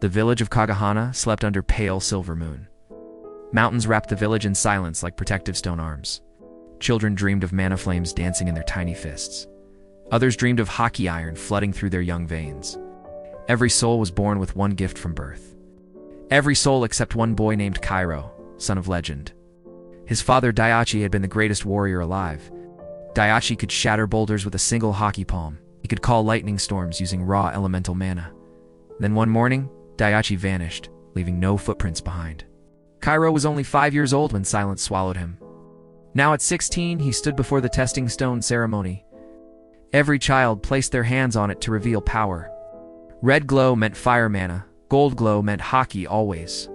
The village of Kagahana slept under pale silver moon. Mountains wrapped the village in silence like protective stone arms. Children dreamed of mana flames dancing in their tiny fists. Others dreamed of Haki iron flooding through their young veins. Every soul was born with one gift from birth. Every soul except one boy named Kairo, son of legend. His father Daiachi had been the greatest warrior alive. Daiachi could shatter boulders with a single Haki palm. He could call lightning storms using raw elemental mana. Then one morning, Daiachi vanished, leaving no footprints behind. Kairo was only 5 years old when silence swallowed him. Now at 16, he stood before the testing stone ceremony. Every child placed their hands on it to reveal power. Red glow meant fire mana, gold glow meant Haki always.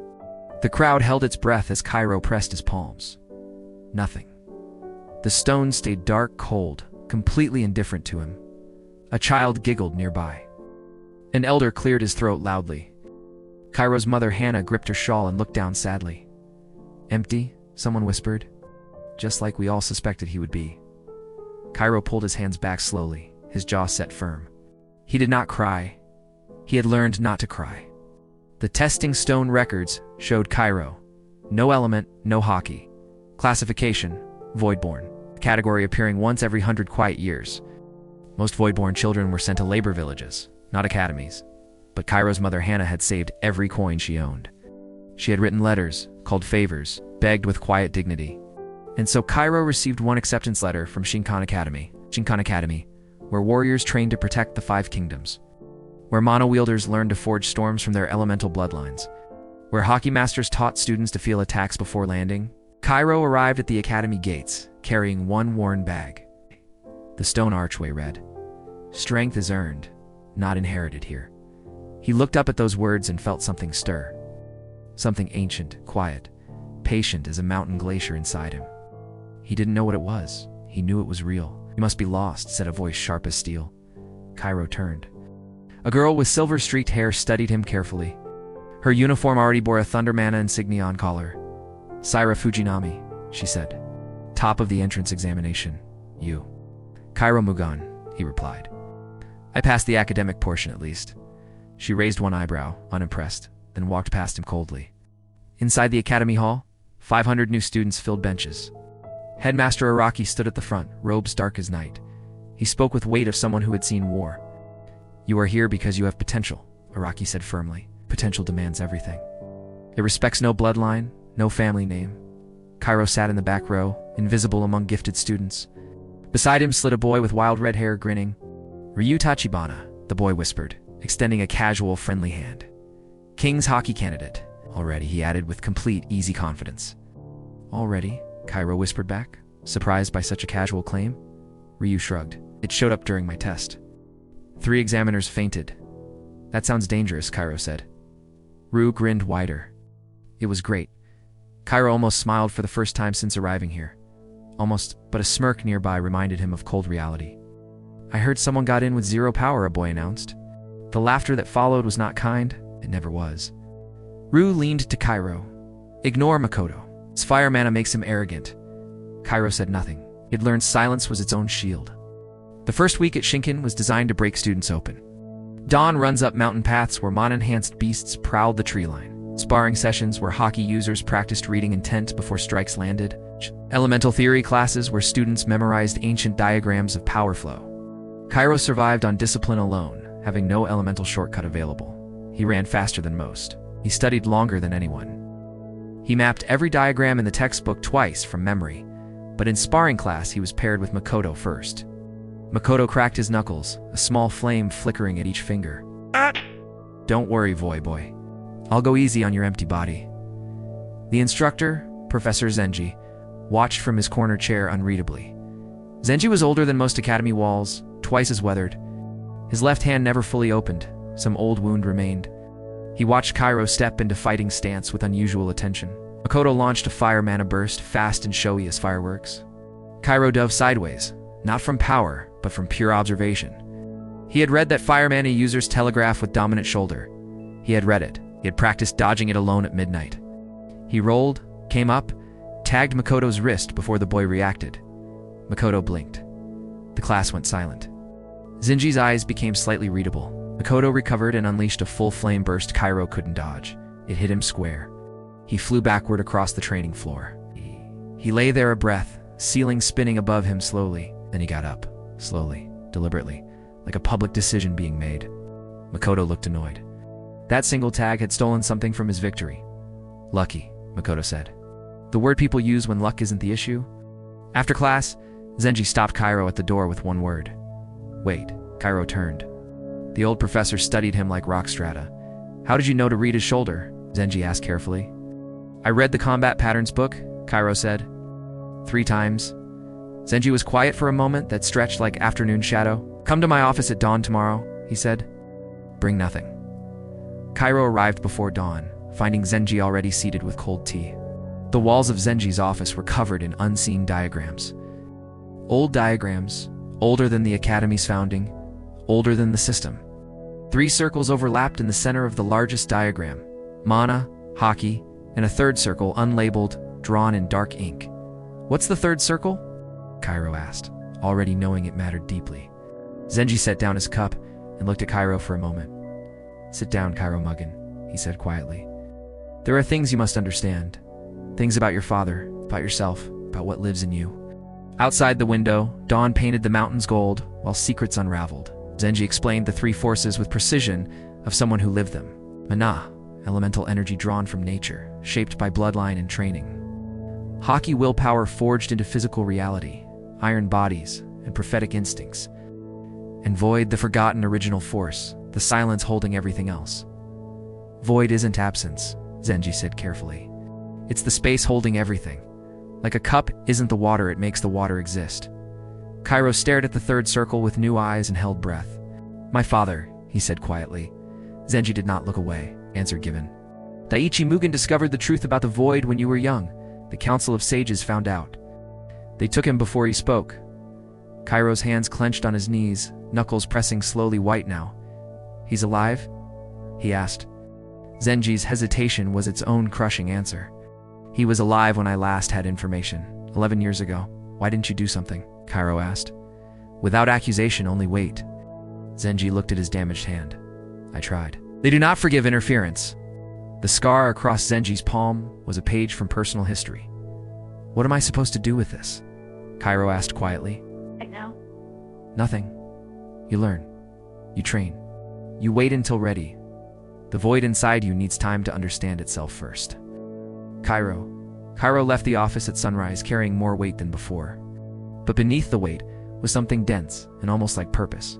The crowd held its breath as Kairo pressed his palms. Nothing. The stone stayed dark, cold, completely indifferent to him. A child giggled nearby. An elder cleared his throat loudly. Kairo's mother Hannah gripped her shawl and looked down sadly. Empty, someone whispered. Just like we all suspected he would be. Kairo pulled his hands back slowly, his jaw set firm. He did not cry. He had learned not to cry. The testing stone records showed Kairo. No element, no Haki. Classification, voidborn. Category appearing once every 100 quiet years. Most voidborn children were sent to labor villages, not academies. But Kairo's mother Hannah had saved every coin she owned. She had written letters, called favors, begged with quiet dignity. And so Kairo received one acceptance letter from Shinkan Academy, where warriors trained to protect the 5 kingdoms. Where mana wielders learned to forge storms from their elemental bloodlines. Where Haki masters taught students to feel attacks before landing. Kairo arrived at the academy gates, carrying one worn bag. The stone archway read, "Strength is earned, not inherited here." He looked up at those words and felt something stir. Something ancient, quiet, patient as a mountain glacier inside him. He didn't know what it was. He knew it was real. "You must be lost," said a voice sharp as steel. Kairo turned. A girl with silver-streaked hair studied him carefully. Her uniform already bore a Thunder Mana insignia on collar. "Saira Fujinami," she said. "Top of the entrance examination. You." "Kairo Mugan," he replied. "I passed the academic portion at least." She raised one eyebrow, unimpressed, then walked past him coldly. Inside the academy hall, 500 new students filled benches. Headmaster Araki stood at the front, robes dark as night. He spoke with weight of someone who had seen war. "You are here because you have potential," Araki said firmly. "Potential demands everything. It respects no bloodline, no family name." Kairo sat in the back row, invisible among gifted students. Beside him slid a boy with wild red hair, grinning. "Ryu Tachibana," the boy whispered, extending a casual, friendly hand. "King's Haki candidate." "Already," he added with complete, easy confidence. "Already?" Kairo whispered back, surprised by such a casual claim. Ryu shrugged. "It showed up during my test." 3 examiners fainted. "That sounds dangerous," Kairo said. Ryu grinned wider. It was great. Kairo almost smiled for the first time since arriving here. Almost, but a smirk nearby reminded him of cold reality. "I heard someone got in with 0 power," a boy announced. The laughter that followed was not kind. It never was. Ryu leaned to Kairo. "Ignore Makoto. His fire mana makes him arrogant." Kairo said nothing. He had learned silence was its own shield. The first week at Shinken was designed to break students open. Dawn runs up mountain paths where mana-enhanced beasts prowled the tree line. Sparring sessions where Haki users practiced reading intent before strikes landed. Elemental theory classes where students memorized ancient diagrams of power flow. Kairo survived on discipline alone, having no elemental shortcut available. He ran faster than most. He studied longer than anyone. He mapped every diagram in the textbook twice from memory, but in sparring class he was paired with Makoto first. Makoto cracked his knuckles, a small flame flickering at each finger. "Don't worry, boy. I'll go easy on your empty body." The instructor, Professor Zenji, watched from his corner chair unreadably. Zenji was older than most academy walls, twice as weathered. His left hand never fully opened, some old wound remained. He watched Kairo step into fighting stance with unusual attention. Makoto launched a fire mana burst, fast and showy as fireworks. Kairo dove sideways, not from power, but from pure observation. He had read that fire mana users telegraph with dominant shoulder. He had read it. He had practiced dodging it alone at midnight. He rolled, came up, tagged Makoto's wrist before the boy reacted. Makoto blinked. The class went silent. Zenji's eyes became slightly readable. Makoto recovered and unleashed a full flame burst Kairo couldn't dodge. It hit him square. He flew backward across the training floor. He lay there a breath, ceiling spinning above him slowly. Then he got up, slowly, deliberately, like a public decision being made. Makoto looked annoyed. That single tag had stolen something from his victory. Lucky, Makoto said. The word people use when luck isn't the issue. After class, Zenji stopped Kairo at the door with one word. Wait, Kairo turned. The old professor studied him like rock strata. How did you know to read his shoulder? Zenji asked carefully. I read the combat patterns book, Kairo said. 3 times. Zenji was quiet for a moment that stretched like afternoon shadow. Come to my office at dawn tomorrow, he said. Bring nothing. Kairo arrived before dawn, finding Zenji already seated with cold tea. The walls of Zenji's office were covered in unseen diagrams. Old diagrams, older than the Academy's founding, older than the system. 3 circles overlapped in the center of the largest diagram, Mana, Haki, and a third circle unlabeled, drawn in dark ink. What's the third circle? Kairo asked, already knowing it mattered deeply. Zenji set down his cup and looked at Kairo for a moment. Sit down, Kairo Mugen, he said quietly. There are things you must understand. Things about your father, about yourself, about what lives in you. Outside the window, dawn painted the mountains gold, while secrets unraveled. Zenji explained the 3 forces with precision of someone who lived them. Mana, elemental energy drawn from nature, shaped by bloodline and training. Haki, willpower forged into physical reality, iron bodies, and prophetic instincts. And Void, the forgotten original force, the silence holding everything else. Void isn't absence, Zenji said carefully. It's the space holding everything. Like a cup isn't the water, it makes the water exist. Kairo stared at the third circle with new eyes and held breath. My father, he said quietly. Zenji did not look away, answer given. Daiichi Mugen discovered the truth about the Void when you were young. The Council of Sages found out. They took him before he spoke. Kairo's hands clenched on his knees, knuckles pressing slowly white now. He's alive? He asked. Zenji's hesitation was its own crushing answer. He was alive when I last had information, 11 years ago. Why didn't you do something? Kairo asked. Without accusation, only wait. Zenji looked at his damaged hand. I tried. They do not forgive interference. The scar across Zenji's palm was a page from personal history. What am I supposed to do with this? Kairo asked quietly. Right now? Nothing. You learn. You train. You wait until ready. The void inside you needs time to understand itself first. Kairo left the office at sunrise carrying more weight than before. But beneath the weight was something dense and almost like purpose.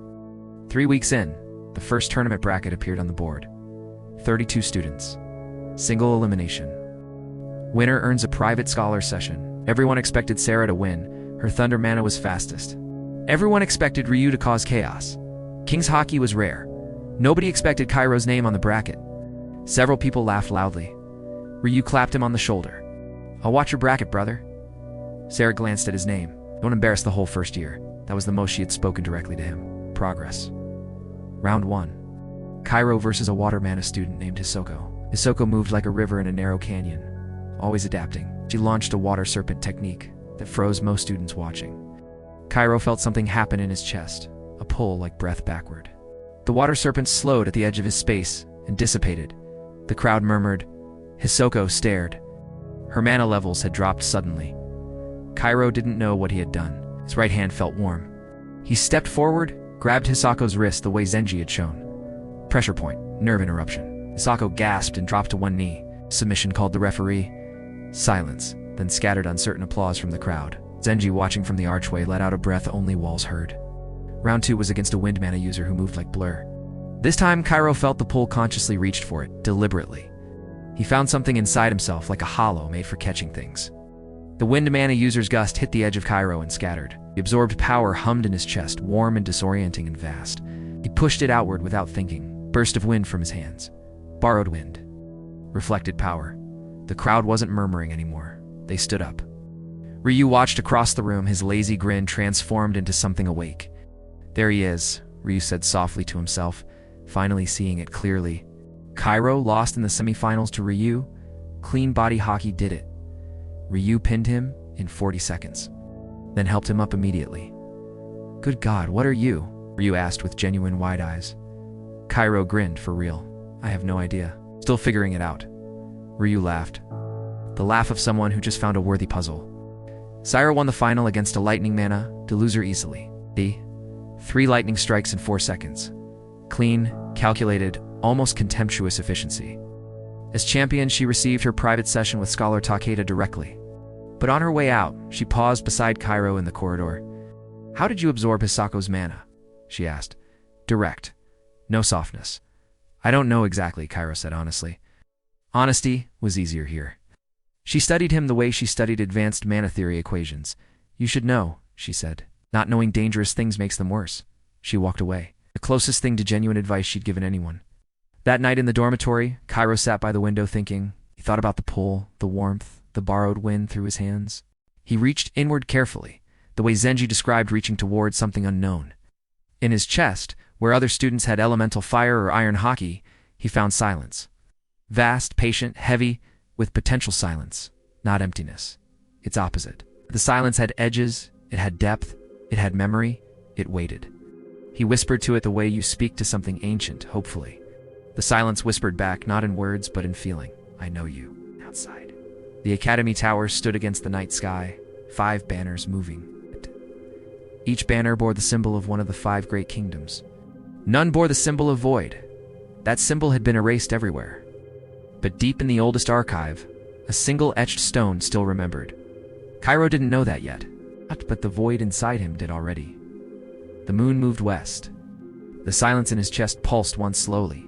3 weeks in, the first tournament bracket appeared on the board. 32 students. Single elimination. Winner earns a private scholar session. Everyone expected Sarah to win. Her thunder mana was fastest. Everyone expected Ryu to cause chaos. King's Haki was rare. Nobody expected Kairo's name on the bracket. Several people laughed loudly. Ryu clapped him on the shoulder. I'll watch your bracket, brother. Sarah glanced at his name. Don't embarrass the whole first year. That was the most she had spoken directly to him. Progress. Round 1. Kairo versus a water mana student named Hisoko. Hisoko moved like a river in a narrow canyon, always adapting. She launched a water serpent technique that froze most students watching. Kairo felt something happen in his chest, a pull like breath backward. The water serpent slowed at the edge of his space and dissipated. The crowd murmured. Hisoko stared. Her mana levels had dropped suddenly. Kairo didn't know what he had done. His right hand felt warm. He stepped forward, grabbed Hisoko's wrist the way Zenji had shown. Pressure point, nerve interruption. Hisoko gasped and dropped to one knee. Submission called the referee. Silence, then scattered uncertain applause from the crowd. Zenji, watching from the archway, let out a breath only walls heard. Round 2 was against a wind mana user who moved like blur. This time, Kairo felt the pull, consciously reached for it, deliberately. He found something inside himself like a hollow made for catching things. The wind mana user's gust hit the edge of Kairo and scattered. The absorbed power hummed in his chest, warm and disorienting and vast. He pushed it outward without thinking. Burst of wind from his hands. Borrowed wind. Reflected power. The crowd wasn't murmuring anymore. They stood up. Ryu watched across the room, his lazy grin transformed into something awake. There he is, Ryu said softly to himself, finally seeing it clearly. Kairo lost in the semifinals to Ryu. Clean body Haki did it. Ryu pinned him in 40 seconds, then helped him up immediately. Good God, what are you? Ryu asked with genuine wide eyes. Kairo grinned. For real? I have no idea. Still figuring it out. Ryu laughed. The laugh of someone who just found a worthy puzzle. Seir won the final against a lightning mana to lose her easily. 3 lightning strikes in 4 seconds. Clean, calculated, almost contemptuous efficiency. As champion, she received her private session with Scholar Takeda directly. But on her way out, she paused beside Kairo in the corridor. How did you absorb Hisako's mana? She asked. Direct. No softness. I don't know exactly, Kairo said honestly. Honesty was easier here. She studied him the way she studied advanced mana theory equations. You should know, she said. Not knowing dangerous things makes them worse. She walked away. The closest thing to genuine advice she'd given anyone. That night in the dormitory, Kairo sat by the window thinking. He thought about the pull, the warmth, the borrowed wind through his hands. He reached inward carefully, the way Zenji described reaching toward something unknown. In his chest, where other students had elemental fire or iron haki, he found silence. Vast, patient, heavy, with potential silence, not emptiness. Its opposite. The silence had edges, it had depth, it had memory, it waited. He whispered to it the way you speak to something ancient, hopefully. The silence whispered back, not in words, but in feeling. I know you. Outside. The academy tower stood against the night sky, 5 banners moving. Each banner bore the symbol of one of the 5 great kingdoms. None bore the symbol of void. That symbol had been erased everywhere. But deep in the oldest archive, a single etched stone still remembered. Kairo didn't know that yet, but the void inside him did already. The moon moved west. The silence in his chest pulsed once slowly.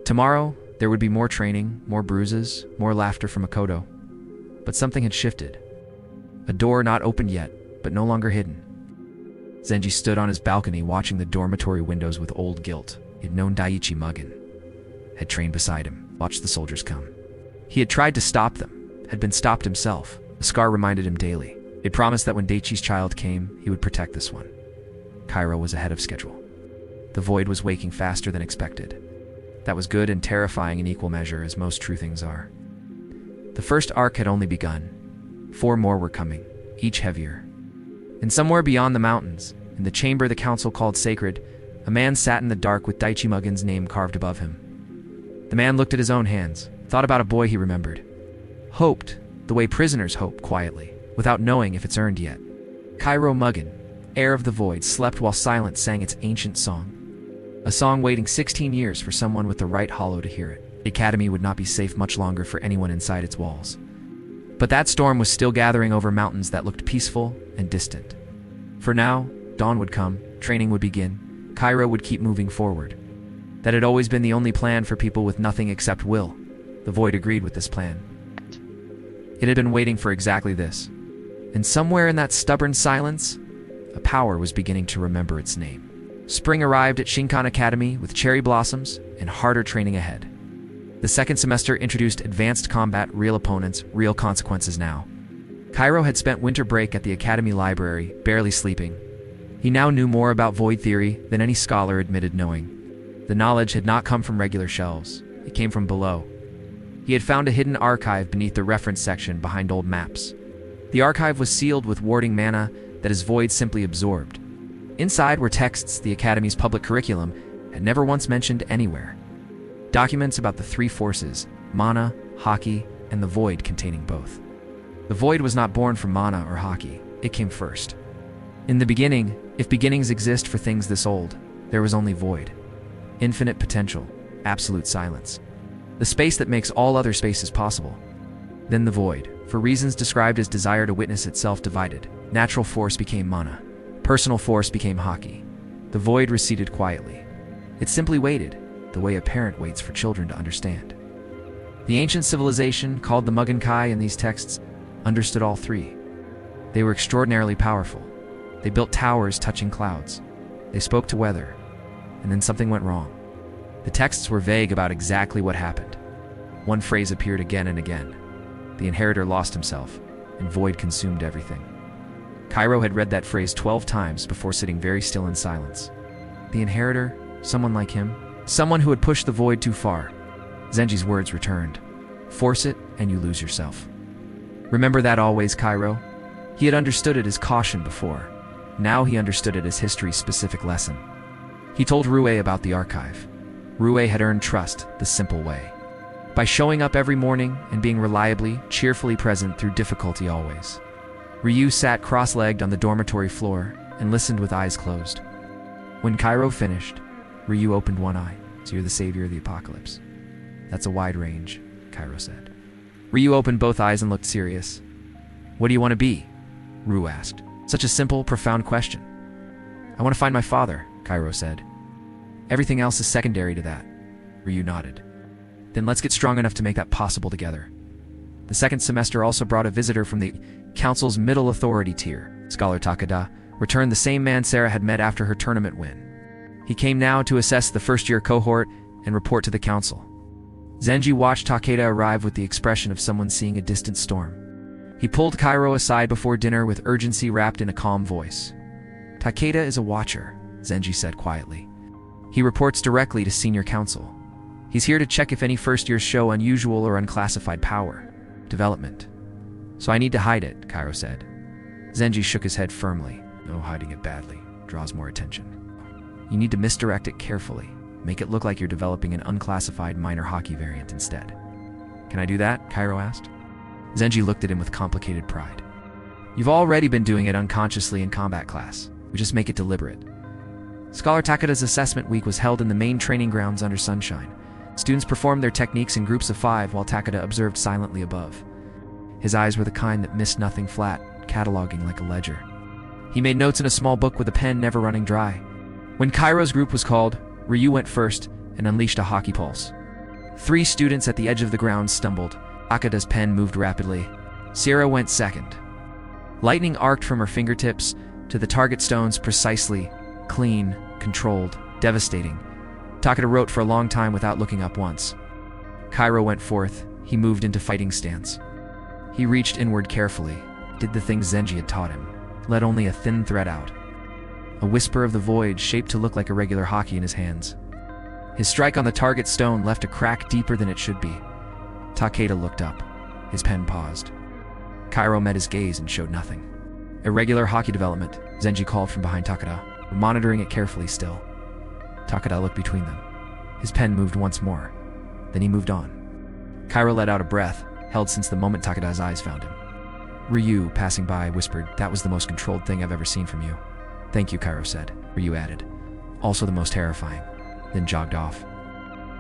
Tomorrow, there would be more training, more bruises, more laughter from Makoto. But something had shifted. A door not opened yet, but no longer hidden. Zenji stood on his balcony watching the dormitory windows with old guilt. He had known Daiichi Mugen, had trained beside him, watched the soldiers come. He had tried to stop them, had been stopped himself. The scar reminded him daily. It promised that when Daiichi's child came, he would protect this one. Kairo was ahead of schedule. The void was waking faster than expected. That was good and terrifying in equal measure, as most true things are. The first arc had only begun. 4 more were coming, each heavier. And somewhere beyond the mountains, in the chamber the council called sacred, a man sat in the dark with Daiichi Mugen's name carved above him. The man looked at his own hands, thought about a boy he remembered. Hoped, the way prisoners hope quietly, without knowing if it's earned yet. Kairo Mugen, heir of the void, slept while silence sang its ancient song. A song waiting 16 years for someone with the right hollow to hear it. The academy would not be safe much longer for anyone inside its walls. But that storm was still gathering over mountains that looked peaceful and distant. For now, dawn would come, training would begin, Kairo would keep moving forward. That had always been the only plan for people with nothing except will. The void agreed with this plan. It had been waiting for exactly this. And somewhere in that stubborn silence, a power was beginning to remember its name. Spring arrived at Shinkan Academy with cherry blossoms and harder training ahead. The second semester introduced advanced combat, real opponents, real consequences now. Kairo had spent winter break at the academy library, barely sleeping. He now knew more about void theory than any scholar admitted knowing. The knowledge had not come from regular shelves. It came from below. He had found a hidden archive beneath the reference section behind old maps. The archive was sealed with warding mana that his void simply absorbed. Inside were texts the academy's public curriculum had never once mentioned anywhere. Documents about the 3 forces, Mana, Haki, and the void containing both. The void was not born from Mana or Haki. It came first. In the beginning, if beginnings exist for things this old, there was only void. Infinite potential, absolute silence. The space that makes all other spaces possible. Then the void, for reasons described as desire to witness itself divided. Natural force became Mana. Personal force became Haki. The void receded quietly. It simply waited, the way a parent waits for children to understand. The ancient civilization, called the Mugenkai in these texts, understood all 3. They were extraordinarily powerful. They built towers touching clouds. They spoke to weather. And then something went wrong. The texts were vague about exactly what happened. One phrase appeared again and again. The inheritor lost himself, and void consumed everything. Kairo had read that phrase 12 times before sitting very still in silence. The inheritor, someone like him, someone who had pushed the void too far. Zenji's words returned. Force it, and you lose yourself. Remember that always, Kairo. He had understood it as caution before. Now he understood it as history's specific lesson. He told Rue about the archive. Rue had earned trust the simple way. By showing up every morning and being reliably, cheerfully present through difficulty always. Ryu sat cross-legged on the dormitory floor and listened with eyes closed. When Kairo finished, Ryu opened one eye. So you're the savior of the apocalypse. That's a wide range, Kairo said. Ryu opened both eyes and looked serious. What do you want to be? Ryu asked. Such a simple, profound question. I want to find my father, Kairo said. Everything else is secondary to that. Ryu nodded. Then let's get strong enough to make that possible together. The second semester also brought a visitor from the council's middle authority tier. Scholar Takeda returned, the same man Sarah had met after her tournament win. He came now to assess the first-year cohort and report to the council. Zenji watched Takeda arrive with the expression of someone seeing a distant storm. He pulled Kairo aside before dinner with urgency wrapped in a calm voice. Takeda is a watcher, Zenji said quietly. He reports directly to senior council. He's here to check if any first-years show unusual or unclassified power development. So I need to hide it, Kairo said. Zenji shook his head firmly. No, hiding it badly draws more attention. You need to misdirect it carefully. Make it look like you're developing an unclassified minor Haki variant instead. Can I do that? Kairo asked. Zenji looked at him with complicated pride. You've already been doing it unconsciously in combat class. We just make it deliberate. Scholar Takeda's assessment week was held in the main training grounds under sunshine. Students performed their techniques in groups of 5 while Takeda observed silently above. His eyes were the kind that missed nothing, flat, cataloging like a ledger. He made notes in a small book with a pen never running dry. When Kairo's group was called, Ryu went first and unleashed a Haki pulse. 3 students at the edge of the ground stumbled. Takeda's pen moved rapidly. Sierra went second. Lightning arced from her fingertips to the target stones precisely, clean, controlled, devastating. Takeda wrote for a long time without looking up once. Kairo went fourth. He moved into fighting stance. He reached inward carefully, did the things Zenji had taught him, let only a thin thread out. A whisper of the void shaped to look like a regular Haki in his hands. His strike on the target stone left a crack deeper than it should be. Takeda looked up. His pen paused. Kairo met his gaze and showed nothing. Irregular Haki development, Zenji called from behind Takeda, monitoring it carefully still. Takeda looked between them. His pen moved once more. Then he moved on. Kairo let out a breath, held since the moment Takeda's eyes found him. Ryu, passing by, whispered, "That was the most controlled thing I've ever seen from you." "Thank you," Kairo said. Ryu added, "Also the most terrifying," then jogged off.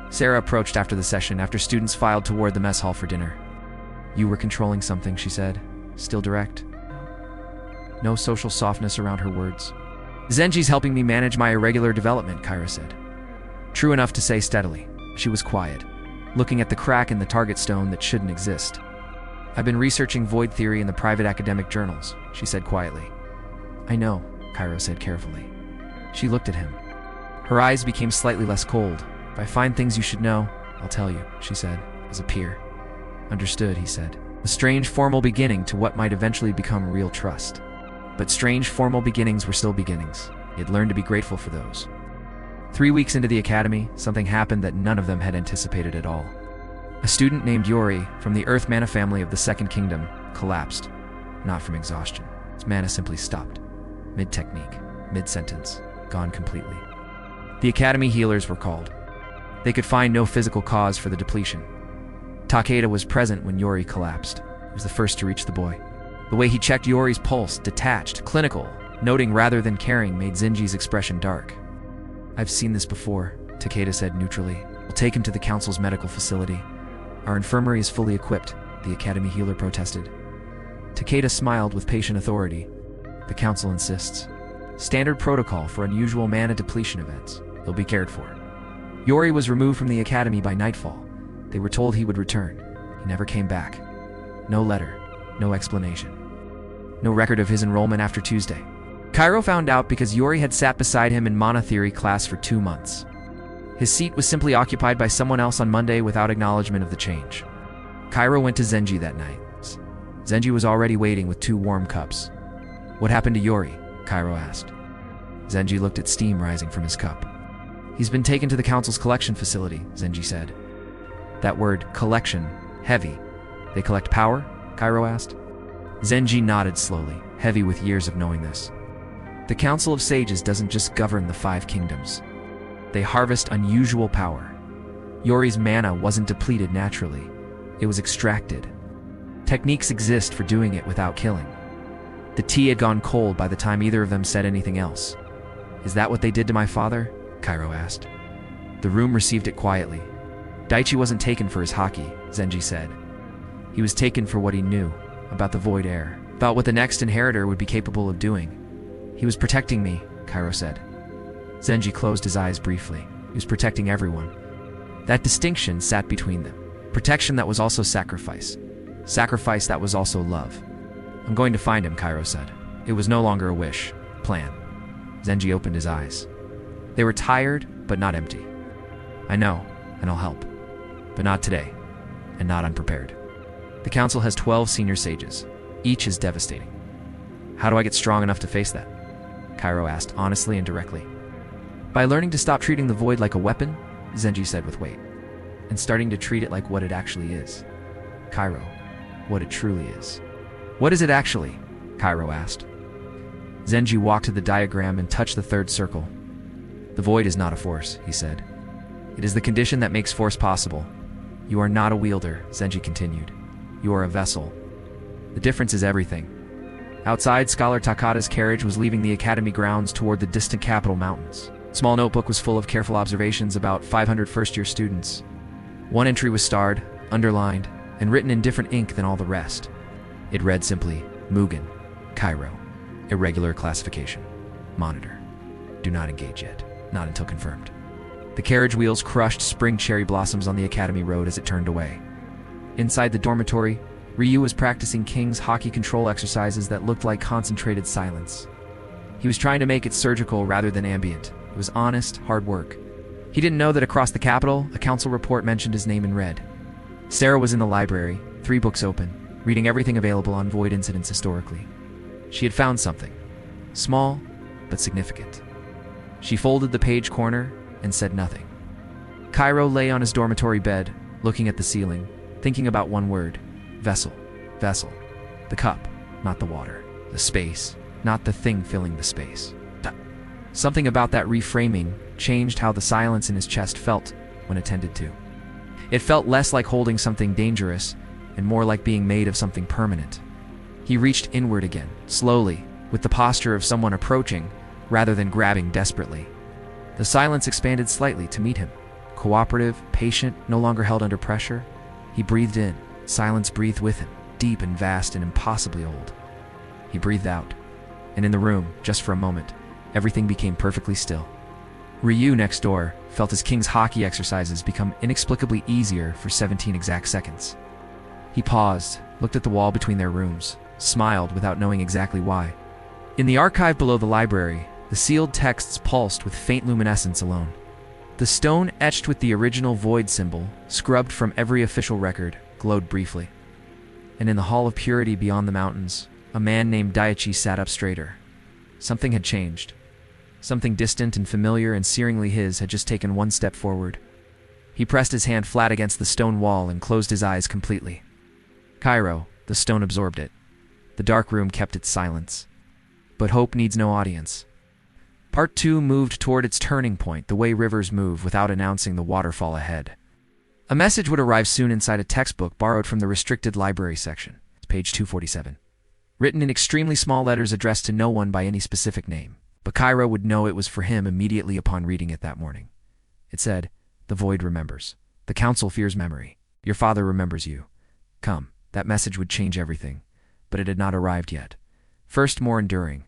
Sarah approached after the session, after students filed toward the mess hall for dinner. "You were controlling something," she said, still direct. No social softness around her words. "Zenji's helping me manage my irregular development," Kairo said. True enough to say steadily. She was quiet, looking at the crack in the target stone that shouldn't exist. "I've been researching void theory in the private academic journals," she said quietly. "I know," Kairo said carefully. She looked at him. Her eyes became slightly less cold. "If I find things you should know, I'll tell you," she said, as a peer. "Understood," he said. A strange formal beginning to what might eventually become real trust. But strange formal beginnings were still beginnings. He had learned to be grateful for those. 3 weeks into the academy, something happened that none of them had anticipated at all. A student named Yori, from the Earth Mana family of the Second Kingdom, collapsed. Not from exhaustion. His mana simply stopped. Mid-technique, mid-sentence, gone completely. The academy healers were called. They could find no physical cause for the depletion. Takeda was present when Yori collapsed. He was the first to reach the boy. The way he checked Yori's pulse, detached, clinical, noting rather than caring, made Zenji's expression dark. "I've seen this before," Takeda said neutrally. "We'll take him to the council's medical facility. Our infirmary is fully equipped," the academy healer protested. Takeda smiled with patient authority. "The council insists. Standard protocol for unusual mana depletion events. He'll be cared for." Yori was removed from the academy by nightfall. They were told he would return. He never came back. No letter, no explanation. No record of his enrollment after Tuesday. Kairo found out because Yori had sat beside him in Mana theory class for 2 months. His seat was simply occupied by someone else on Monday without acknowledgement of the change. Kairo went to Zenji that night. Zenji was already waiting with 2 warm cups. "What happened to Yori?" Kairo asked. Zenji looked at steam rising from his cup. "He's been taken to the council's collection facility," Zenji said. That word, collection, heavy. "They collect power?" Kairo asked. Zenji nodded slowly, heavy with years of knowing this. "The Council of Sages doesn't just govern the 5 kingdoms. They harvest unusual power. Yori's mana wasn't depleted naturally. It was extracted. Techniques exist for doing it without killing. The tea had gone cold by the time either of them said anything else. Is that what they did to my father? Kairo asked. The room received it quietly. Daichi wasn't taken for his haki, Zenji said. He was taken for what he knew about the Void Heir, about what the next inheritor would be capable of doing. He was protecting me, Kairo said. Zenji closed his eyes briefly. He was protecting everyone. That distinction sat between them. Protection that was also sacrifice. Sacrifice that was also love. I'm going to find him, Kairo said. It was no longer a wish. Plan. Zenji opened his eyes. They were tired, but not empty. I know, and I'll help. But not today, and not unprepared. The council has 12 senior sages. Each is devastating. How do I get strong enough to face that? Kairo asked honestly and directly. By learning to stop treating the void like a weapon, Zenji said with weight, and starting to treat it like what it actually is. Kairo, what it truly is. What is it actually? Kairo asked. Zenji walked to the diagram and touched the third circle. The void is not a force, he said. It is the condition that makes force possible. You are not a wielder, Zenji continued. You are a vessel. The difference is everything. Outside, Scholar Takada's carriage was leaving the academy grounds toward the distant capital mountains. A small notebook was full of careful observations about 500 first-year students. One entry was starred, underlined, and written in different ink than all the rest. It read simply, Mugen, Kairo, irregular classification, monitor. Do not engage yet, not until confirmed. The carriage wheels crushed spring cherry blossoms on the academy road as it turned away. Inside the dormitory, Ryu was practicing King's Haki control exercises that looked like concentrated silence. He was trying to make it surgical rather than ambient. It was honest, hard work. He didn't know that across the capital, a council report mentioned his name in red. Sarah was in the library, 3 books open, reading everything available on void incidents historically. She had found something. Small, but significant. She folded the page corner and said nothing. Kairo lay on his dormitory bed, looking at the ceiling, thinking about one word. Vessel. Vessel. The cup, not the water. The space, not the thing filling the space. Something about that reframing changed how the silence in his chest felt when attended to. It felt less like holding something dangerous and more like being made of something permanent. He reached inward again, slowly, with the posture of someone approaching rather than grabbing desperately. The silence expanded slightly to meet him. Cooperative, patient, no longer held under pressure. He breathed in. Silence breathed with him, deep and vast and impossibly old. He breathed out, and in the room, just for a moment, everything became perfectly still. Ryu next door felt his King's Haki exercises become inexplicably easier for 17 exact seconds. He paused, looked at the wall between their rooms, smiled without knowing exactly why. In the archive below the library, the sealed texts pulsed with faint luminescence alone. The stone etched with the original void symbol, scrubbed from every official record, glowed briefly. And in the Hall of Purity beyond the mountains, a man named Daichi sat up straighter. Something had changed. Something distant and familiar and searingly his had just taken one step forward. He pressed his hand flat against the stone wall and closed his eyes completely. Kairo, the stone absorbed it. The dark room kept its silence. But hope needs no audience. Part 2 moved toward its turning point, the way rivers move without announcing the waterfall ahead. A message would arrive soon inside a textbook borrowed from the restricted library section. Page 247. Written in extremely small letters addressed to no one by any specific name. But Kairo would know it was for him immediately upon reading it that morning. It said, "The void remembers. The council fears memory. Your father remembers you. Come." That message would change everything. But it had not arrived yet. First, more enduring.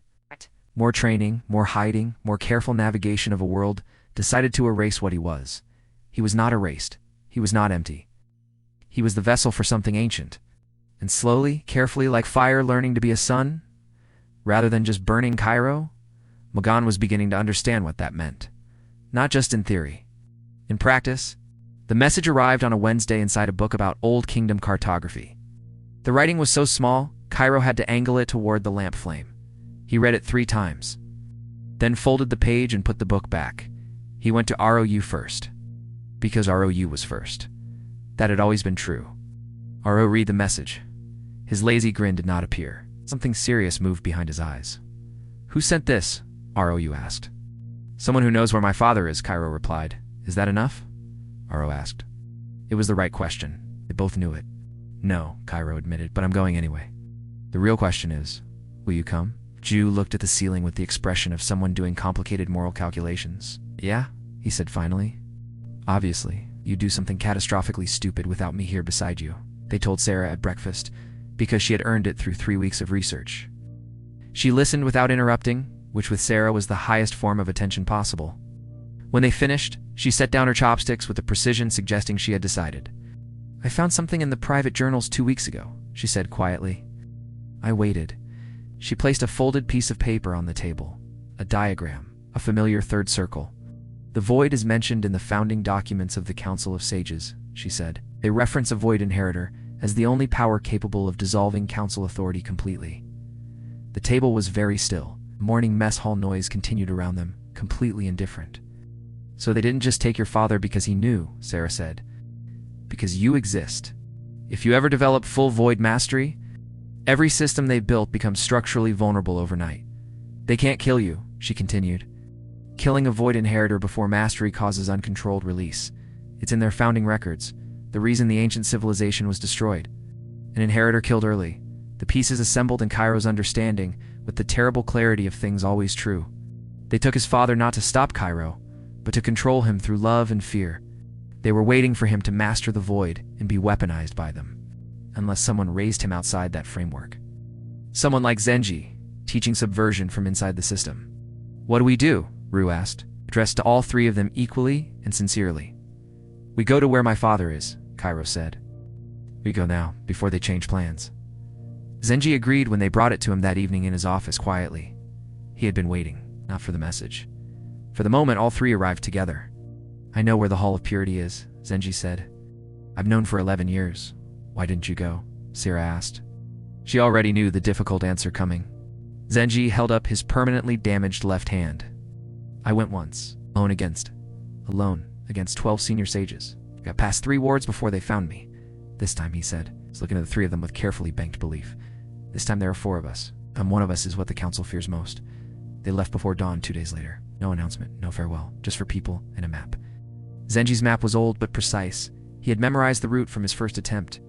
More training, more hiding, more careful navigation of a world decided to erase what he was. He was not erased. He was not empty. He was the vessel for something ancient. And slowly, carefully, like fire learning to be a sun, rather than just burning Kairo, Magan was beginning to understand what that meant. Not just in theory. In practice, the message arrived on a Wednesday inside a book about Old Kingdom cartography. The writing was so small, Kairo had to angle it toward the lamp flame. He read it 3 times, then folded the page and put the book back. He went to ROU first, because ROU was first. That had always been true. RO read the message. His lazy grin did not appear. Something serious moved behind his eyes. "Who sent this?" ROU asked. Someone who knows where my father is, Kairo replied. Is that enough? Aro asked. It was the right question. They both knew it. No, Kairo admitted, but I'm going anyway. The real question is, will you come? Ju looked at the ceiling with the expression of someone doing complicated moral calculations. Yeah, he said finally. Obviously, you do something catastrophically stupid without me here beside you, they told Sarah at breakfast, because she had earned it through 3 weeks of research. She listened without interrupting, which with Sarah was the highest form of attention possible. When they finished, she set down her chopsticks with a precision suggesting she had decided. I found something in the private journals 2 weeks ago, she said quietly. I waited. She placed a folded piece of paper on the table. A diagram, a familiar third circle. The void is mentioned in the founding documents of the Council of Sages, she said. They reference a void inheritor as the only power capable of dissolving council authority completely. The table was very still. Morning mess hall noise continued around them, completely indifferent. So they didn't just take your father because he knew, Sarah said. Because you exist. If you ever develop full void mastery, every system they built becomes structurally vulnerable overnight. They can't kill you, she continued. Killing a void inheritor before mastery causes uncontrolled release. It's in their founding records, the reason the ancient civilization was destroyed. An inheritor killed early, the pieces assembled in Kairo's understanding with the terrible clarity of things always true. They took his father not to stop Kairo, but to control him through love and fear. They were waiting for him to master the void and be weaponized by them, unless someone raised him outside that framework. Someone like Zenji, teaching subversion from inside the system. What do we do? Ru asked, addressed to all 3 of them equally and sincerely. We go to where my father is, Kairo said. We go now, before they change plans. Zenji agreed when they brought it to him that evening in his office quietly. He had been waiting, not for the message. For the moment, all 3 arrived together. I know where the Hall of Purity is, Zenji said. I've known for 11 years. Why didn't you go? Sarah asked. She already knew the difficult answer coming. Zenji held up his permanently damaged left hand. I went once, alone against 12 senior sages. Got past 3 wards before they found me. This time, he said, looking at the 3 of them with carefully banked belief. This time there are 4 of us, and one of us is what the council fears most. They left before dawn 2 days later. No announcement, no farewell, just for people and a map. Zenji's map was old but precise. He had memorized the route from his first attempt.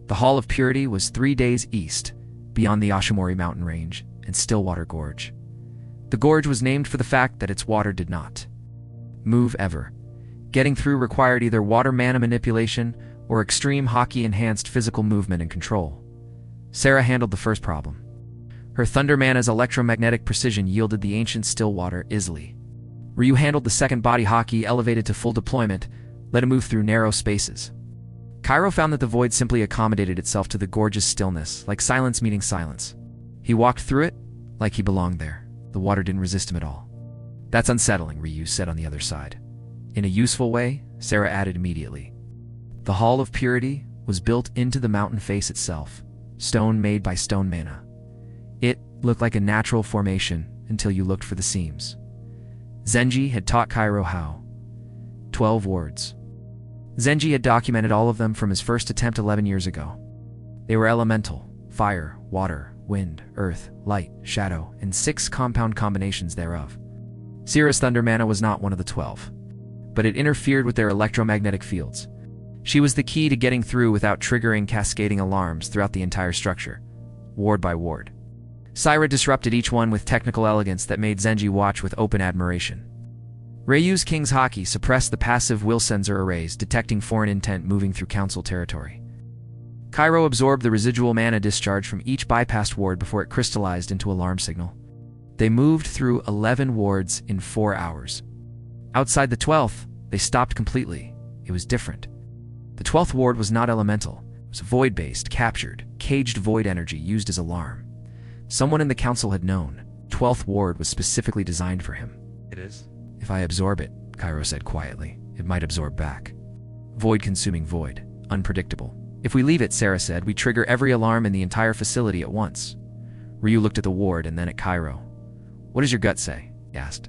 The Hall of Purity was 3 days east, beyond the Ashimori mountain range and Stillwater Gorge. The gorge was named for the fact that its water did not move ever. Getting through required either water mana manipulation or extreme Haki-enhanced physical movement and control. Sarah handled the first problem. Her Thunder Mana's electromagnetic precision yielded the ancient Stillwater easily. Ryu handled the second body Haki elevated to full deployment, let him move through narrow spaces. Kairo found that the void simply accommodated itself to the gorgeous stillness, like silence meeting silence. He walked through it like he belonged there. The water didn't resist him at all. That's unsettling, Ryu said on the other side. In a useful way, Sarah added immediately. The Hall of Purity was built into the mountain face itself, stone made by stone mana. It looked like a natural formation until you looked for the seams. Zenji had taught Kairo how. 12 words. Zenji had documented all of them from his first attempt 11 years ago. They were elemental, fire, water, wind, earth, light, shadow, and 6 compound combinations thereof. Sierra's Thunder Mana was not one of the 12, but it interfered with their electromagnetic fields. She was the key to getting through without triggering cascading alarms throughout the entire structure, ward by ward. Syra disrupted each one with technical elegance that made Zenji watch with open admiration. Ryu's King's Haki suppressed the passive will sensor arrays, detecting foreign intent moving through council territory. Kairo absorbed the residual mana discharge from each bypassed ward before it crystallized into alarm signal. They moved through 11 wards in 4 hours. Outside the 12th, they stopped completely. It was different. The 12th ward was not elemental. It was void-based, captured, caged void energy used as alarm. Someone in the council had known. 12th ward was specifically designed for him. It is? If I absorb it, Kairo said quietly, it might absorb back. Void-consuming void. Unpredictable. If we leave it, Sarah said, we trigger every alarm in the entire facility at once. Ryu looked at the ward and then at Kairo. What does your gut say? He asked.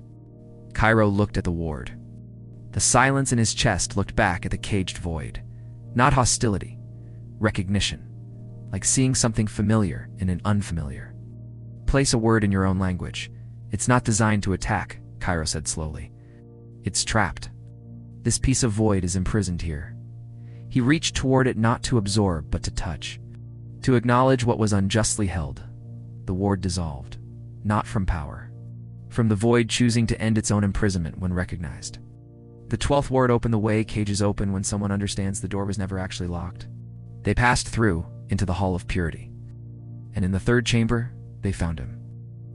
Kairo looked at the ward. The silence in his chest looked back at the caged void. Not hostility. Recognition. Like seeing something familiar in an unfamiliar. Place a word in your own language. It's not designed to attack, Kairo said slowly. It's trapped. This piece of void is imprisoned here. He reached toward it not to absorb, but to touch. To acknowledge what was unjustly held. The ward dissolved. Not from power. From the void choosing to end its own imprisonment when recognized. The 12th ward opened the way cages open when someone understands the door was never actually locked. They passed through into the Hall of Purity. And in the 3rd chamber, they found him.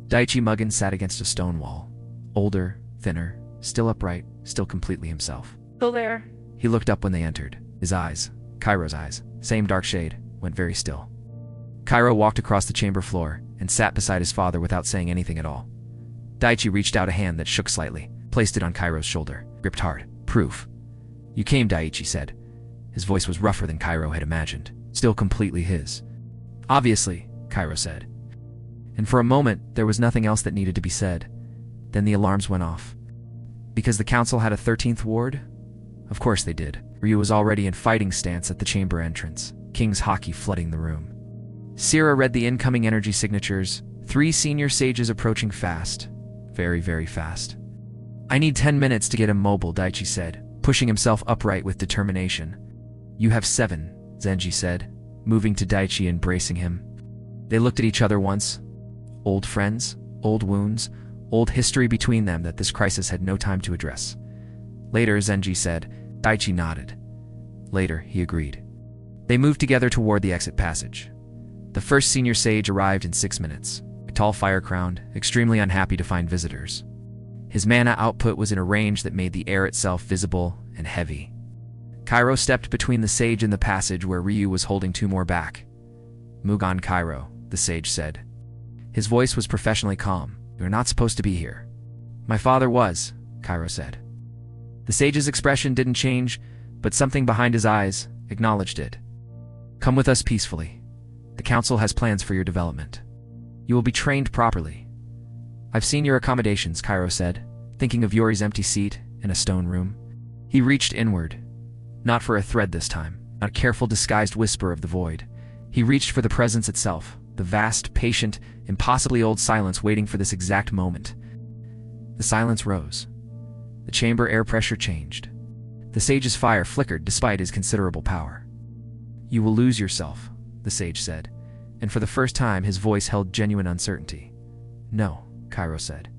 Daichi Mugen sat against a stone wall. Older, thinner, still upright, still completely himself. Still there? He looked up when they entered. His eyes, Kairo's eyes, same dark shade, went very still. Kairo walked across the chamber floor and sat beside his father without saying anything at all. Daichi reached out a hand that shook slightly, placed it on Kairo's shoulder, gripped hard. Proof. You came, Daichi said. His voice was rougher than Kairo had imagined, still completely his. Obviously, Kairo said. And for a moment, there was nothing else that needed to be said. Then the alarms went off. Because the council had a 13th ward? Of course they did. Ryu was already in fighting stance at the chamber entrance, King's Haki flooding the room. Sierra read the incoming energy signatures, 3 senior sages approaching fast. Very, very fast. I need 10 minutes to get him mobile, Daichi said, pushing himself upright with determination. You have 7, Zenji said, moving to Daichi and bracing him. They looked at each other once. Old friends, old wounds, old history between them that this crisis had no time to address. Later, Zenji said. Daichi nodded. Later, he agreed. They moved together toward the exit passage. The first senior sage arrived in 6 minutes, a tall fire-crowned, extremely unhappy to find visitors. His mana output was in a range that made the air itself visible and heavy. Kairo stepped between the sage and the passage where Ryu was holding 2 more back. Mugan Kairo, the sage said. His voice was professionally calm. You are not supposed to be here. My father was, Kairo said. The sage's expression didn't change, but something behind his eyes acknowledged it. Come with us peacefully. The council has plans for your development. You will be trained properly. I've seen your accommodations, Kairo said, thinking of Yori's empty seat in a stone room. He reached inward. Not for a thread this time, not a careful disguised whisper of the void. He reached for the presence itself, the vast, patient, impossibly old silence waiting for this exact moment. The silence rose. The chamber air pressure changed. The sage's fire flickered despite his considerable power. You will lose yourself, the sage said, and for the first time his voice held genuine uncertainty. No, Kairo said.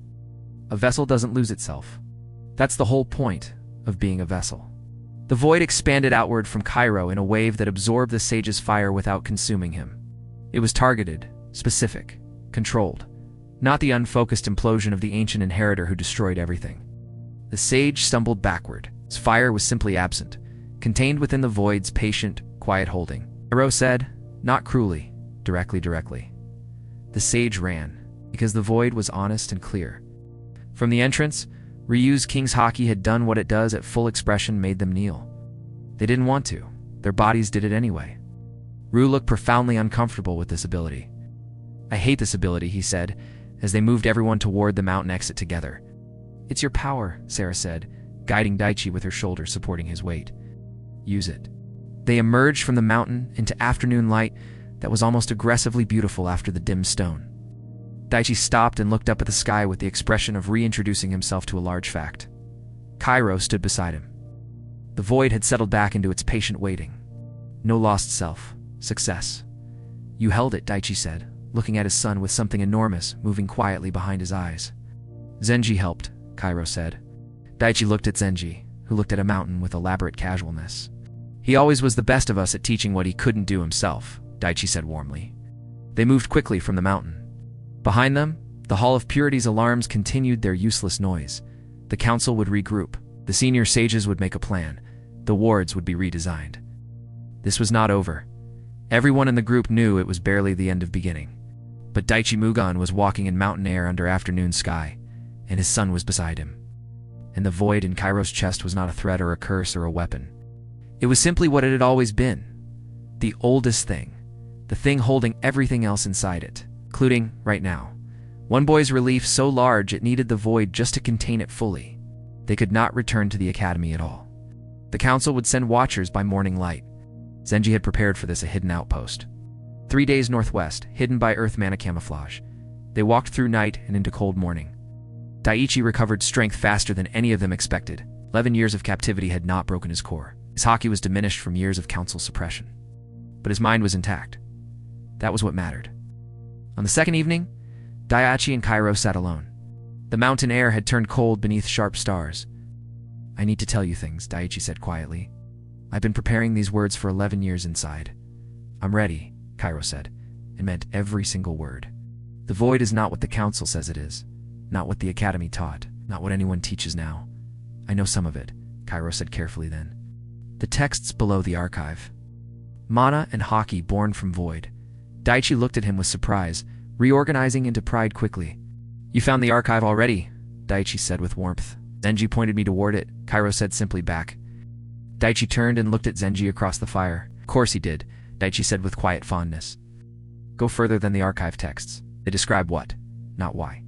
A vessel doesn't lose itself. That's the whole point of being a vessel. The void expanded outward from Kairo in a wave that absorbed the sage's fire without consuming him. It was targeted, specific, controlled, not the unfocused implosion of the ancient inheritor who destroyed everything. The sage stumbled backward. His fire was simply absent, contained within the void's patient, quiet holding. Kairo said, not cruelly, directly. The sage ran, because the void was honest and clear. From the entrance, Ryu's King's Haki had done what it does at full expression, made them kneel. They didn't want to. Their bodies did it anyway. Ryu looked profoundly uncomfortable with this ability. I hate this ability, he said, as they moved everyone toward the mountain exit together. It's your power, Sarah said, guiding Daichi with her shoulder supporting his weight. Use it. They emerged from the mountain into afternoon light that was almost aggressively beautiful after the dim stone. Daichi stopped and looked up at the sky with the expression of reintroducing himself to a large fact. Kairo stood beside him. The void had settled back into its patient waiting. No lost self. Success. You held it, Daichi said, looking at his son with something enormous moving quietly behind his eyes. Zenji helped, Kairo said. Daichi looked at Zenji, who looked at a mountain with elaborate casualness. He always was the best of us at teaching what he couldn't do himself, Daichi said warmly. They moved quickly from the mountain. Behind them, the Hall of Purity's alarms continued their useless noise. The council would regroup. The senior sages would make a plan. The wards would be redesigned. This was not over. Everyone in the group knew it was barely the end of beginning. But Daichi Mugan was walking in mountain air under afternoon sky, and his son was beside him. And the void in Kairo's chest was not a threat or a curse or a weapon. It was simply what it had always been. The oldest thing. The thing holding everything else inside it, including, right now, one boy's relief so large it needed the void just to contain it fully. They could not return to the academy at all. The council would send watchers by morning light. Zenji had prepared for this a hidden outpost. 3 days northwest, hidden by earth mana camouflage. They walked through night and into cold morning. Daiichi recovered strength faster than any of them expected. 11 years of captivity had not broken his core. His haki was diminished from years of council suppression. But his mind was intact. That was what mattered. On the second evening, Daiichi and Kairo sat alone. The mountain air had turned cold beneath sharp stars. "I need to tell you things," Daiichi said quietly. "I've been preparing these words for 11 years inside." "I'm ready," Kairo said, and meant every single word. "The void is not what the council says it is, not what the academy taught, not what anyone teaches now. I know some of it," Kairo said carefully then. "The texts below the archive. Mana and Haki born from void." Daiichi looked at him with surprise, reorganizing into pride quickly. "You found the archive already," Daiichi said with warmth. "Zenji pointed me toward it," Kairo said simply back. Daiichi turned and looked at Zenji across the fire. "Of course he did," Daiichi said with quiet fondness. "Go further than the archive texts. They describe what, not why.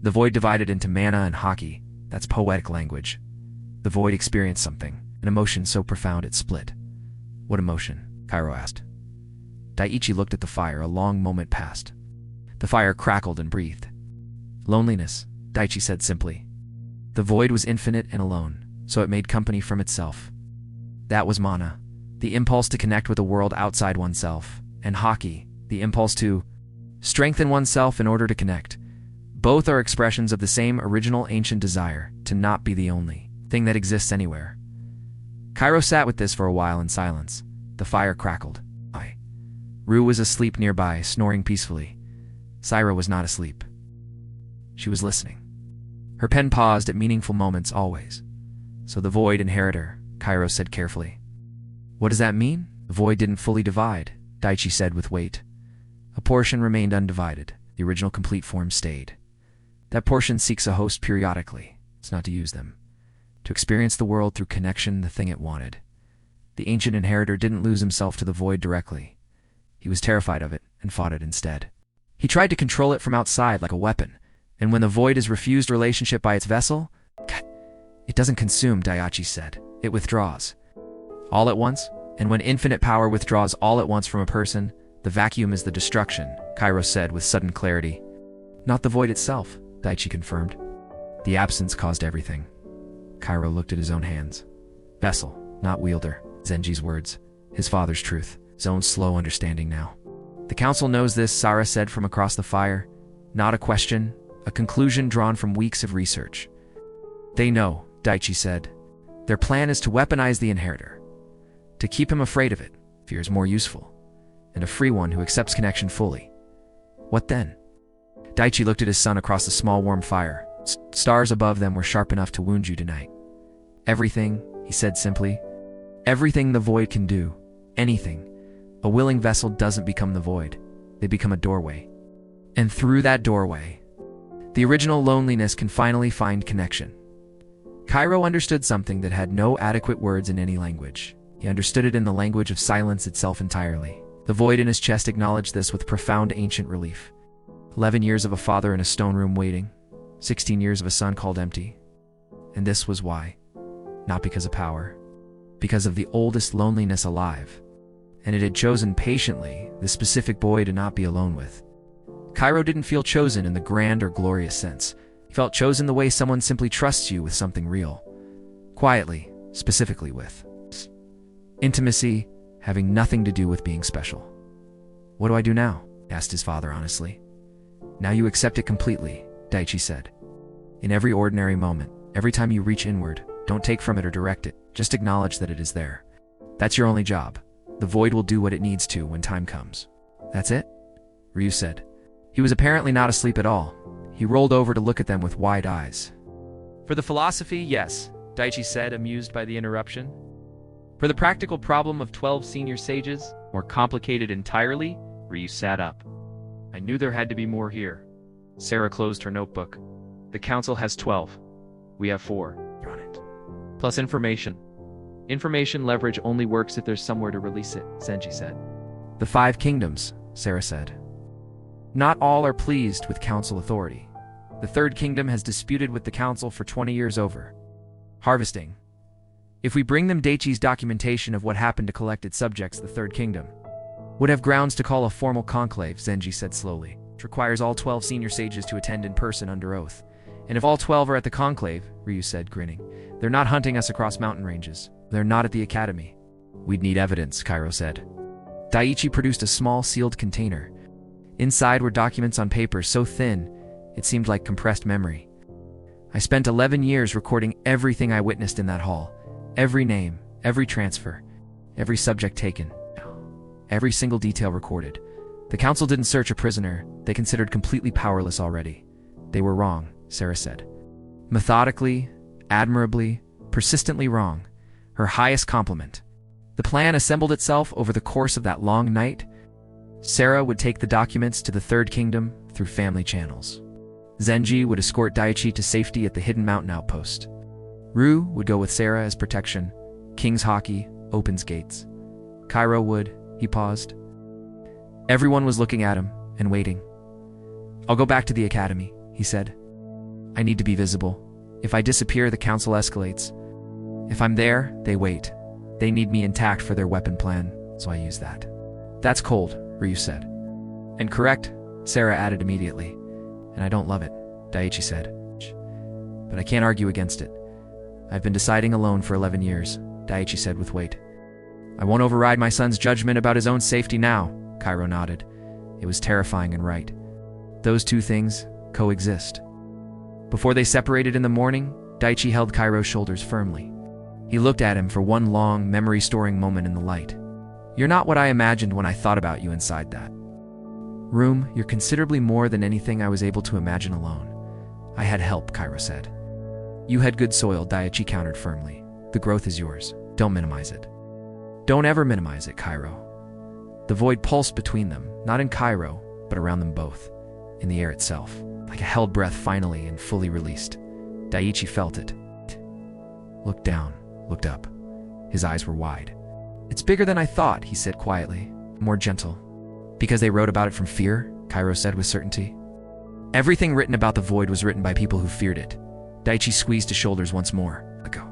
The void divided into Mana and Haki. That's poetic language. The void experienced something, an emotion so profound it split." "What emotion?" Kairo asked. Daiichi looked at the fire. A long moment passed. The fire crackled and breathed. "Loneliness," Daiichi said simply. The void was infinite and alone, so it made company from itself. That was Mana, the impulse to connect with a world outside oneself, and Haki, the impulse to strengthen oneself in order to connect. Both are expressions of the same original ancient desire to not be the only thing that exists anywhere. Kairo sat with this for a while in silence. The fire crackled. Ru was asleep nearby, snoring peacefully. Saira was not asleep. She was listening. Her pen paused at meaningful moments always. "So the void inherited her," Kairo said carefully. "What does that mean?" "The void didn't fully divide," Daiichi said with weight. "A portion remained undivided. The original complete form stayed. That portion seeks a host periodically. It's not to use them. To experience the world through connection, the thing it wanted. The ancient inheritor didn't lose himself to the void directly. He was terrified of it and fought it instead. He tried to control it from outside like a weapon, and when the void is refused relationship by its vessel, it doesn't consume," Daiichi said. "It withdraws. All at once, and when infinite power withdraws all at once from a person, the vacuum is the destruction," Kairo said with sudden clarity. "Not the void itself," Daiichi confirmed. "The absence caused everything." Kairo looked at his own hands. "Vessel, not wielder," Zenji's words, his father's truth, his own slow understanding now. "The council knows this," Sara said from across the fire. Not a question, a conclusion drawn from weeks of research. "They know," Daiichi said. "Their plan is to weaponize the inheritor. To keep him afraid of it. Fear is more useful. And a free one who accepts connection fully. What then?" Daiichi looked at his son across the small warm fire. Stars above them were sharp enough to wound you tonight. "Everything," he said simply. "Everything the void can do. Anything. A willing vessel doesn't become the void. They become a doorway. And through that doorway, the original loneliness can finally find connection." Kairo understood something that had no adequate words in any language. He understood it in the language of silence itself entirely. The void in his chest acknowledged this with profound ancient relief. 11 years of a father in a stone room waiting. 16 years of a son called empty. And this was why. Not because of power. Because of the oldest loneliness alive. And it had chosen patiently the specific boy to not be alone with. Kairo didn't feel chosen in the grand or glorious sense. He felt chosen the way someone simply trusts you with something real. Quietly, specifically with intimacy, having nothing to do with being special. "What do I do now?" asked his father honestly. "Now you accept it completely," Daiichi said. "In every ordinary moment, every time you reach inward, don't take from it or direct it, just acknowledge that it is there. That's your only job. The void will do what it needs to when time comes." "That's it?" Ryu said. He was apparently not asleep at all. He rolled over to look at them with wide eyes. "For the philosophy, yes," Daiichi said, amused by the interruption. "For the practical problem of 12 senior sages, more complicated entirely," Ryu sat up. "I knew there had to be more here." Sarah closed her notebook. "The council has 12. We have 4. You're on it. Plus information. Information leverage only works if there's somewhere to release it," Zenji said. "The 5 kingdoms," Sarah said. "Not all are pleased with council authority. The 3rd kingdom has disputed with the council for 20 years over harvesting. If we bring them Daiichi's documentation of what happened to collected subjects, the 3rd kingdom would have grounds to call a formal conclave," Zenji said slowly. "It requires all 12 senior sages to attend in person under oath. And if all 12 are at the conclave, Ryu said, grinning, they're not hunting us across mountain ranges. They're not at the academy. We'd need evidence, Kairo said. Daiichi produced a small sealed container. Inside were documents on paper so thin, it seemed like compressed memory. I spent 11 years recording everything I witnessed in that hall. Every name, every transfer, every subject taken. Every single detail recorded. The council didn't search a prisoner. They considered completely powerless already. They were wrong, Sarah said. Methodically, admirably, persistently wrong. Her highest compliment. The plan assembled itself over the course of that long night. Sarah would take the documents to the Third Kingdom through family channels. Zenji would escort Daiichi to safety at the hidden mountain outpost. Ryu would go with Sarah as protection. King's Haki opens gates. Kairo would, he paused. Everyone was looking at him and waiting. I'll go back to the academy, he said. I need to be visible. If I disappear, the council escalates. If I'm there, they wait. They need me intact for their weapon plan, so I use that. That's cold, Ryu said. And correct, Sarah added immediately. And I don't love it, Daiichi said. But I can't argue against it. I've been deciding alone for 11 years, Daiichi said with weight. I won't override my son's judgment about his own safety now, Kairo nodded. It was terrifying and right. Those two things coexist. Before they separated in the morning, Daiichi held Kairo's shoulders firmly. He looked at him for one long, memory-storing moment in the light. You're not what I imagined when I thought about you inside that room. You're considerably more than anything I was able to imagine alone. I had help, Kairo said. You had good soil, Daiichi countered firmly. The growth is yours. Don't minimize it. Don't ever minimize it, Kairo. The void pulsed between them, not in Kairo, but around them both, in the air itself, like a held breath finally and fully released. Daiichi felt it. Looked down, looked up. His eyes were wide. It's bigger than I thought, he said quietly, more gentle. Because they wrote about it from fear, Kairo said with certainty. Everything written about the void was written by people who feared it. Daiichi squeezed his shoulders once more. Let go.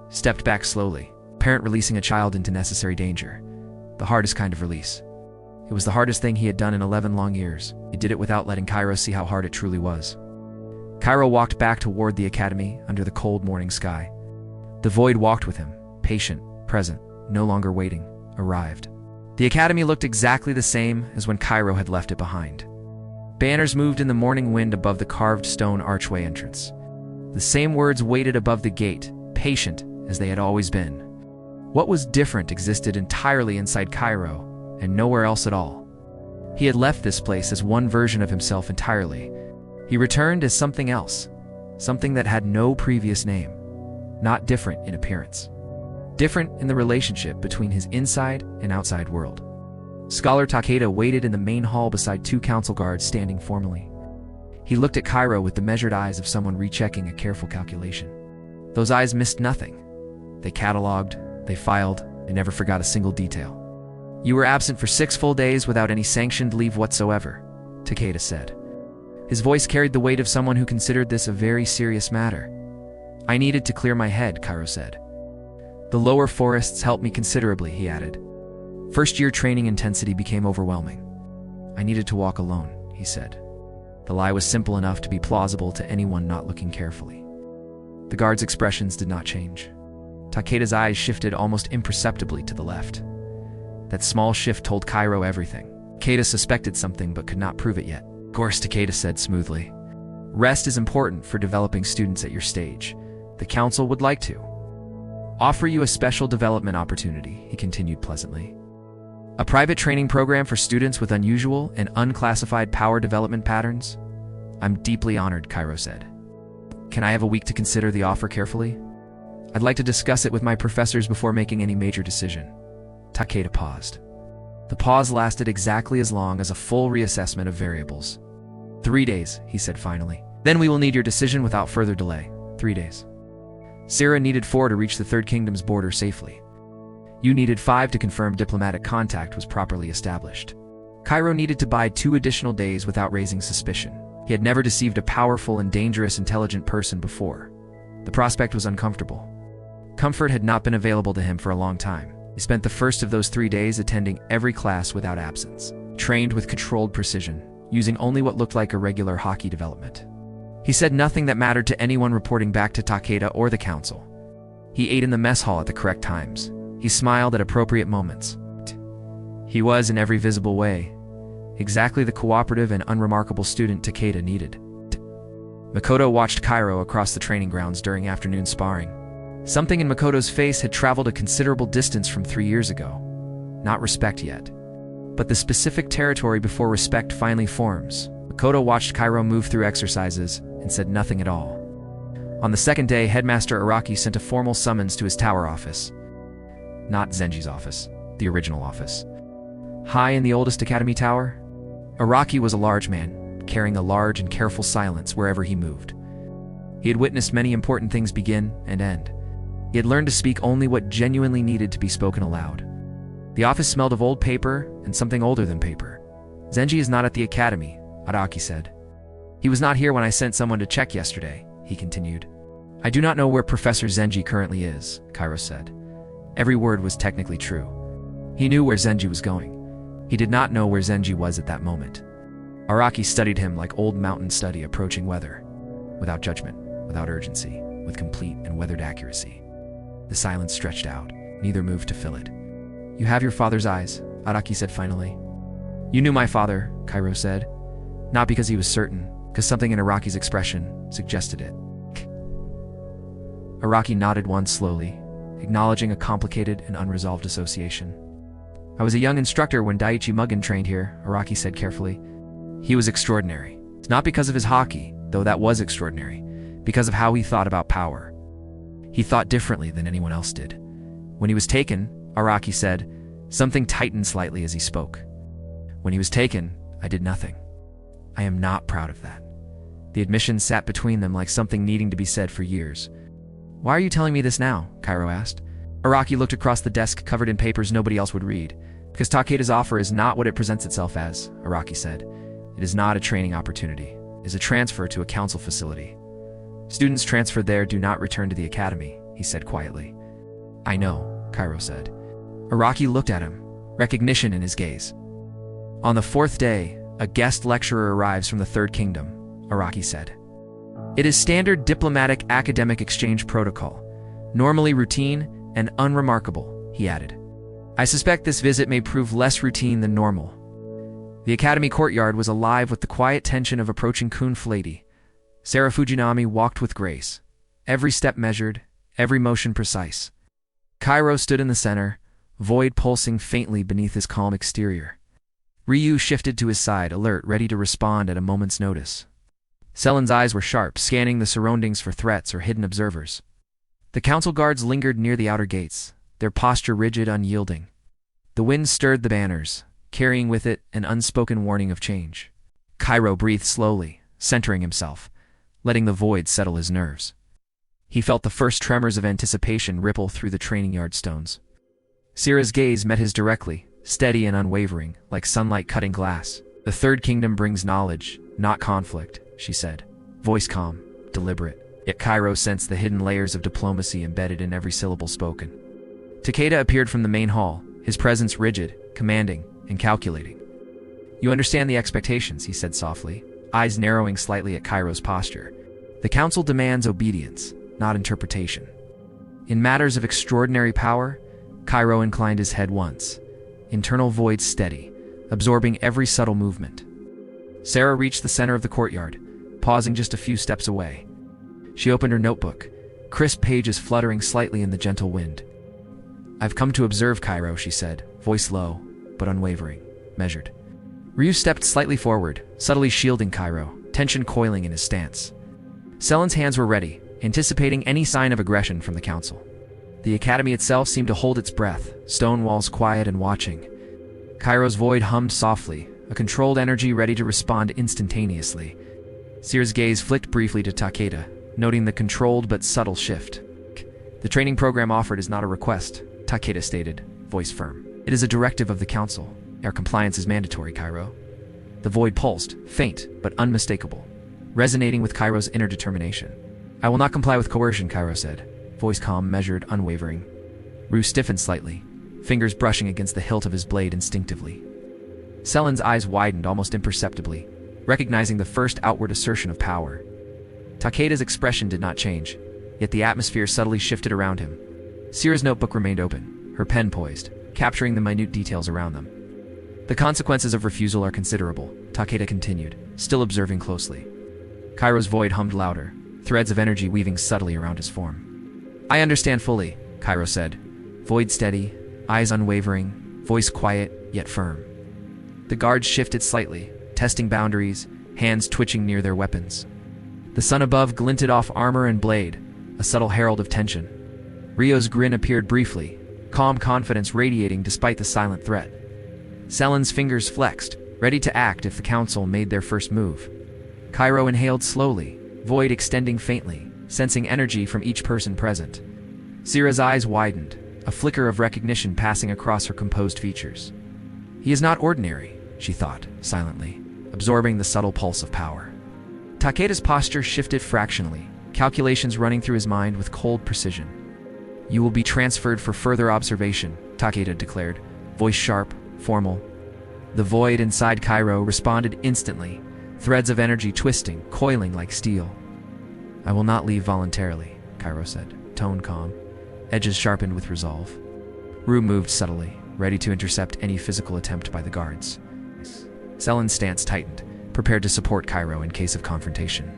Stepped back slowly, parent releasing a child into necessary danger. The hardest kind of release. It was the hardest thing he had done in 11 long years. He did it without letting Kairo see how hard it truly was. Kairo walked back toward the academy under the cold morning sky. The void walked with him, patient, present, no longer waiting, arrived. The academy looked exactly the same as when Kairo had left it behind. Banners moved in the morning wind above the carved stone archway entrance. The same words waited above the gate, patient as they had always been. What was different existed entirely inside Kairo, and nowhere else at all. He had left this place as one version of himself entirely. He returned as something else, something that had no previous name, not different in appearance. Different in the relationship between his inside and outside world. Scholar Takeda waited in the main hall beside two council guards standing formally. He looked at Kairo with the measured eyes of someone rechecking a careful calculation. Those eyes missed nothing. They cataloged, they filed, they never forgot a single detail. You were absent for 6 full days without any sanctioned leave whatsoever, Takeda said. His voice carried the weight of someone who considered this a very serious matter. I needed to clear my head, Kairo said. The lower forests helped me considerably, he added. First-year training intensity became overwhelming. I needed to walk alone, he said. The lie was simple enough to be plausible to anyone not looking carefully. The guard's expressions did not change. Takeda's eyes shifted almost imperceptibly to the left. That small shift told Kairo everything. Takeda suspected something but could not prove it yet. Of course, Takeda said smoothly. Rest is important for developing students at your stage. The council would like to offer you a special development opportunity, he continued pleasantly. A private training program for students with unusual and unclassified power development patterns? I'm deeply honored, Kairo said. Can I have a week to consider the offer carefully? I'd like to discuss it with my professors before making any major decision. Takeda paused. The pause lasted exactly as long as a full reassessment of variables. 3 days, he said finally. Then we will need your decision without further delay. 3 days. Sarah needed 4 to reach the Third Kingdom's border safely. You needed 5 to confirm diplomatic contact was properly established. Kairo needed to bide 2 additional days without raising suspicion. He had never deceived a powerful and dangerous intelligent person before. The prospect was uncomfortable. Comfort had not been available to him for a long time. He spent the first of those 3 days attending every class without absence, trained with controlled precision, using only what looked like a regular Haki development. He said nothing that mattered to anyone reporting back to Takeda or the council. He ate in the mess hall at the correct times. He smiled at appropriate moments. He was, in every visible way, exactly the cooperative and unremarkable student Takeda needed. Makoto watched Kairo across the training grounds during afternoon sparring. Something in Makoto's face had traveled a considerable distance from 3 years ago. Not respect yet, but the specific territory before respect finally forms. Makoto watched Kairo move through exercises and said nothing at all. On the second day, Headmaster Araki sent a formal summons to his tower office. Not Zenji's office, the original office. High in the oldest academy tower, Araki was a large man, carrying a large and careful silence wherever he moved. He had witnessed many important things begin and end. He had learned to speak only what genuinely needed to be spoken aloud. The office smelled of old paper and something older than paper. Zenji is not at the academy, Araki said. He was not here when I sent someone to check yesterday, he continued. I do not know where Professor Zenji currently is, Kairo said. Every word was technically true. He knew where Zenji was going. He did not know where Zenji was at that moment. Araki studied him like old mountain study approaching weather, without judgment, without urgency, with complete and weathered accuracy. The silence stretched out. Neither moved to fill it. You have your father's eyes, Araki said finally. You knew my father, Kairo said. Not because he was certain, because something in Araki's expression suggested it. Araki nodded once slowly, acknowledging a complicated and unresolved association. I was a young instructor when Daiichi Mugen trained here, Araki said carefully. He was extraordinary. It's not because of his haki, though that was extraordinary, because of how he thought about power. He thought differently than anyone else did. When he was taken, Araki said, something tightened slightly as he spoke. When he was taken, I did nothing. I am not proud of that. The admission sat between them like something needing to be said for years. Why are you telling me this now? Kairo asked. Araki looked across the desk covered in papers nobody else would read. Because Takeda's offer is not what it presents itself as, Araki said. It is not a training opportunity. It is a transfer to a council facility. Students transferred there do not return to the academy, he said quietly. I know, Kairo said. Araki looked at him, recognition in his gaze. On the fourth day, a guest lecturer arrives from the Third Kingdom, Araki said. It is standard diplomatic academic exchange protocol, normally routine and unremarkable, he added. I suspect this visit may prove less routine than normal. The academy courtyard was alive with the quiet tension of approaching confrontation. Sarah Fujinami walked with grace, every step measured, every motion precise. Kairo stood in the center, void pulsing faintly beneath his calm exterior. Ryu shifted to his side, alert, ready to respond at a moment's notice. Selen's eyes were sharp, scanning the surroundings for threats or hidden observers. The council guards lingered near the outer gates, their posture rigid, unyielding. The wind stirred the banners, carrying with it an unspoken warning of change. Kairo breathed slowly, centering himself, letting the void settle his nerves. He felt the first tremors of anticipation ripple through the training yard stones. Sira's gaze met his directly, steady and unwavering, like sunlight cutting glass. The Third Kingdom brings knowledge, not conflict, she said, voice calm, deliberate. Yet Kairo sensed the hidden layers of diplomacy embedded in every syllable spoken. Takeda appeared from the main hall, his presence rigid, commanding, and calculating. You understand the expectations, he said softly, eyes narrowing slightly at Kairo's posture. The council demands obedience, not interpretation. In matters of extraordinary power, Kairo inclined his head once, internal void steady, absorbing every subtle movement. Sarah reached the center of the courtyard, pausing just a few steps away. She opened her notebook, crisp pages fluttering slightly in the gentle wind. I've come to observe, Kairo, she said, voice low, but unwavering, measured. Ryu stepped slightly forward, subtly shielding Kairo, tension coiling in his stance. Selen's hands were ready, anticipating any sign of aggression from the council. The academy itself seemed to hold its breath, stone walls quiet and watching. Kairo's void hummed softly, a controlled energy ready to respond instantaneously. Seer's gaze flicked briefly to Takeda, noting the controlled but subtle shift. The training program offered is not a request, Takeda stated, voice firm. It is a directive of the council. Our compliance is mandatory, Kairo. The void pulsed, faint but unmistakable, resonating with Kairo's inner determination. I will not comply with coercion, Kairo said, voice calm, measured, unwavering. Ryu stiffened slightly, fingers brushing against the hilt of his blade instinctively. Selen's eyes widened almost imperceptibly, recognizing the first outward assertion of power. Takeda's expression did not change, yet the atmosphere subtly shifted around him. Seira's notebook remained open, her pen poised, capturing the minute details around them. The consequences of refusal are considerable, Takeda continued, still observing closely. Kairo's void hummed louder, threads of energy weaving subtly around his form. I understand fully, Kairo said, void steady, eyes unwavering, voice quiet, yet firm. The guards shifted slightly, testing boundaries, hands twitching near their weapons. The sun above glinted off armor and blade, a subtle herald of tension. Ryo's grin appeared briefly, calm confidence radiating despite the silent threat. Selen's fingers flexed, ready to act if the council made their first move. Kairo inhaled slowly, void extending faintly, sensing energy from each person present. Seira's eyes widened, a flicker of recognition passing across her composed features. He is not ordinary, she thought, silently, absorbing the subtle pulse of power. Takeda's posture shifted fractionally, calculations running through his mind with cold precision. You will be transferred for further observation, Takeda declared, voice sharp, formal. The void inside Kairo responded instantly, threads of energy twisting, coiling like steel. I will not leave voluntarily, Kairo said, tone calm, edges sharpened with resolve. Rue moved subtly, ready to intercept any physical attempt by the guards. Selen's stance tightened, prepared to support Kairo in case of confrontation.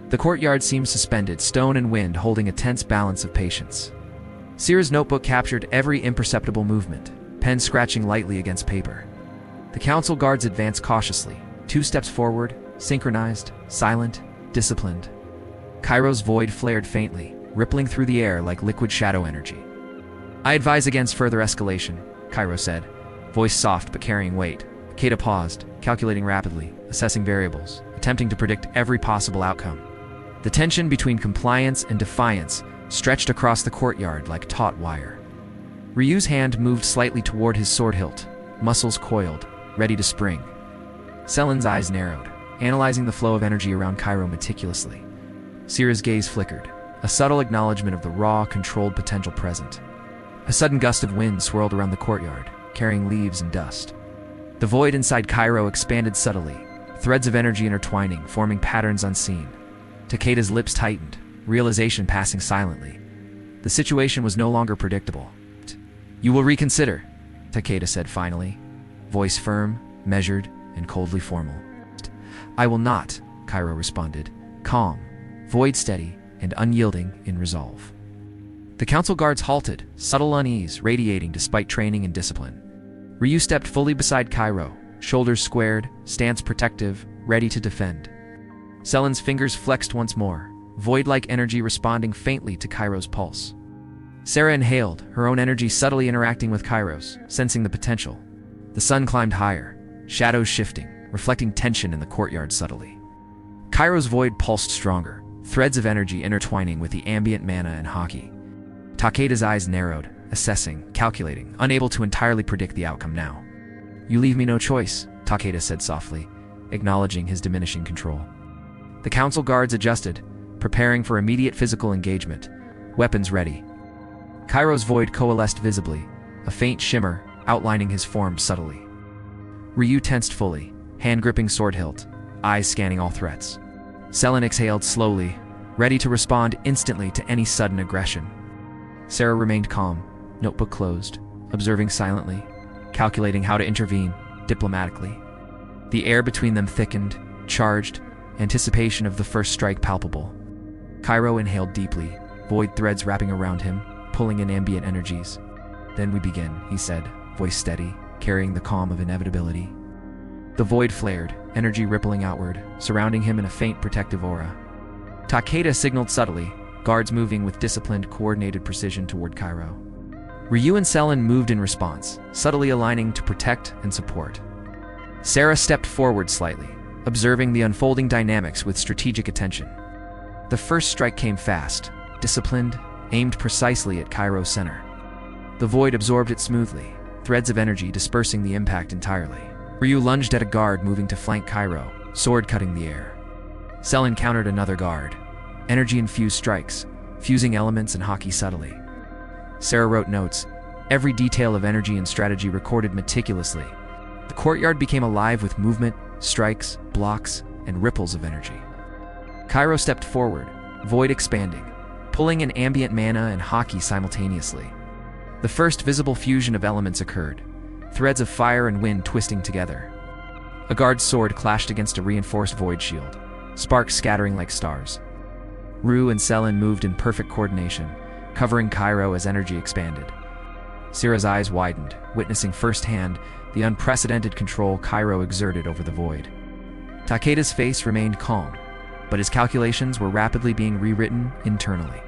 The courtyard seemed suspended, stone and wind holding a tense balance of patience. Seira's notebook captured every imperceptible movement, pen scratching lightly against paper. The council guards advanced cautiously, 2 steps forward, synchronized, silent, disciplined. Kairo's void flared faintly, rippling through the air like liquid shadow energy. I advise against further escalation, Kairo said, voice soft but carrying weight. Takeda paused, calculating rapidly, assessing variables, attempting to predict every possible outcome. The tension between compliance and defiance stretched across the courtyard like taut wire. Ryu's hand moved slightly toward his sword hilt, muscles coiled, ready to spring. Selen's eyes narrowed, analyzing the flow of energy around Kairo meticulously. Seira's gaze flickered, a subtle acknowledgement of the raw, controlled potential present. A sudden gust of wind swirled around the courtyard, carrying leaves and dust. The void inside Kairo expanded subtly, threads of energy intertwining, forming patterns unseen. Takeda's lips tightened, realization passing silently. The situation was no longer predictable. You will reconsider, Takeda said finally, voice firm, measured, and coldly formal. I will not, Kairo responded, calm, void steady, and unyielding in resolve. The council guards halted, subtle unease radiating despite training and discipline. Ryu stepped fully beside Kairo, shoulders squared, stance protective, ready to defend. Selen's fingers flexed once more, void-like energy responding faintly to Kairo's pulse. Seira inhaled, her own energy subtly interacting with Kairo's, sensing the potential. The sun climbed higher, shadows shifting, reflecting tension in the courtyard subtly. Kairo's void pulsed stronger, threads of energy intertwining with the ambient Mana and Haki. Takeda's eyes narrowed, assessing, calculating, unable to entirely predict the outcome now. You leave me no choice, Takeda said softly, acknowledging his diminishing control. The council guards adjusted, preparing for immediate physical engagement, weapons ready. Kairo's void coalesced visibly, a faint shimmer outlining his form subtly. Ryu tensed fully, hand gripping sword hilt, eyes scanning all threats. Selen exhaled slowly, ready to respond instantly to any sudden aggression. Seira remained calm, notebook closed, observing silently, calculating how to intervene, diplomatically. The air between them thickened, charged, anticipation of the first strike palpable. Kairo inhaled deeply, void threads wrapping around him, pulling in ambient energies. Then we begin, he said, voice steady, carrying the calm of inevitability. The void flared, energy rippling outward, surrounding him in a faint protective aura. Takeda signaled subtly, guards moving with disciplined, coordinated precision toward Kairo. Ryu and Selen moved in response, subtly aligning to protect and support. Seira stepped forward slightly, observing the unfolding dynamics with strategic attention. The first strike came fast, disciplined, aimed precisely at Kairo's center. The void absorbed it smoothly, threads of energy dispersing the impact entirely. Ryu lunged at a guard moving to flank Kairo, sword cutting the air. Selen countered another guard. Energy-infused strikes, fusing elements and Haki subtly. Seira wrote notes, every detail of energy and strategy recorded meticulously. The courtyard became alive with movement, strikes, blocks, and ripples of energy. Kairo stepped forward, void expanding, pulling in ambient mana and haki simultaneously. The first visible fusion of elements occurred, threads of fire and wind twisting together. A guard's sword clashed against a reinforced void shield, sparks scattering like stars. Rue and Seinen moved in perfect coordination, covering Kairo as energy expanded. Sira's eyes widened, witnessing firsthand the unprecedented control Kairo exerted over the void. Takeda's face remained calm, but his calculations were rapidly being rewritten internally.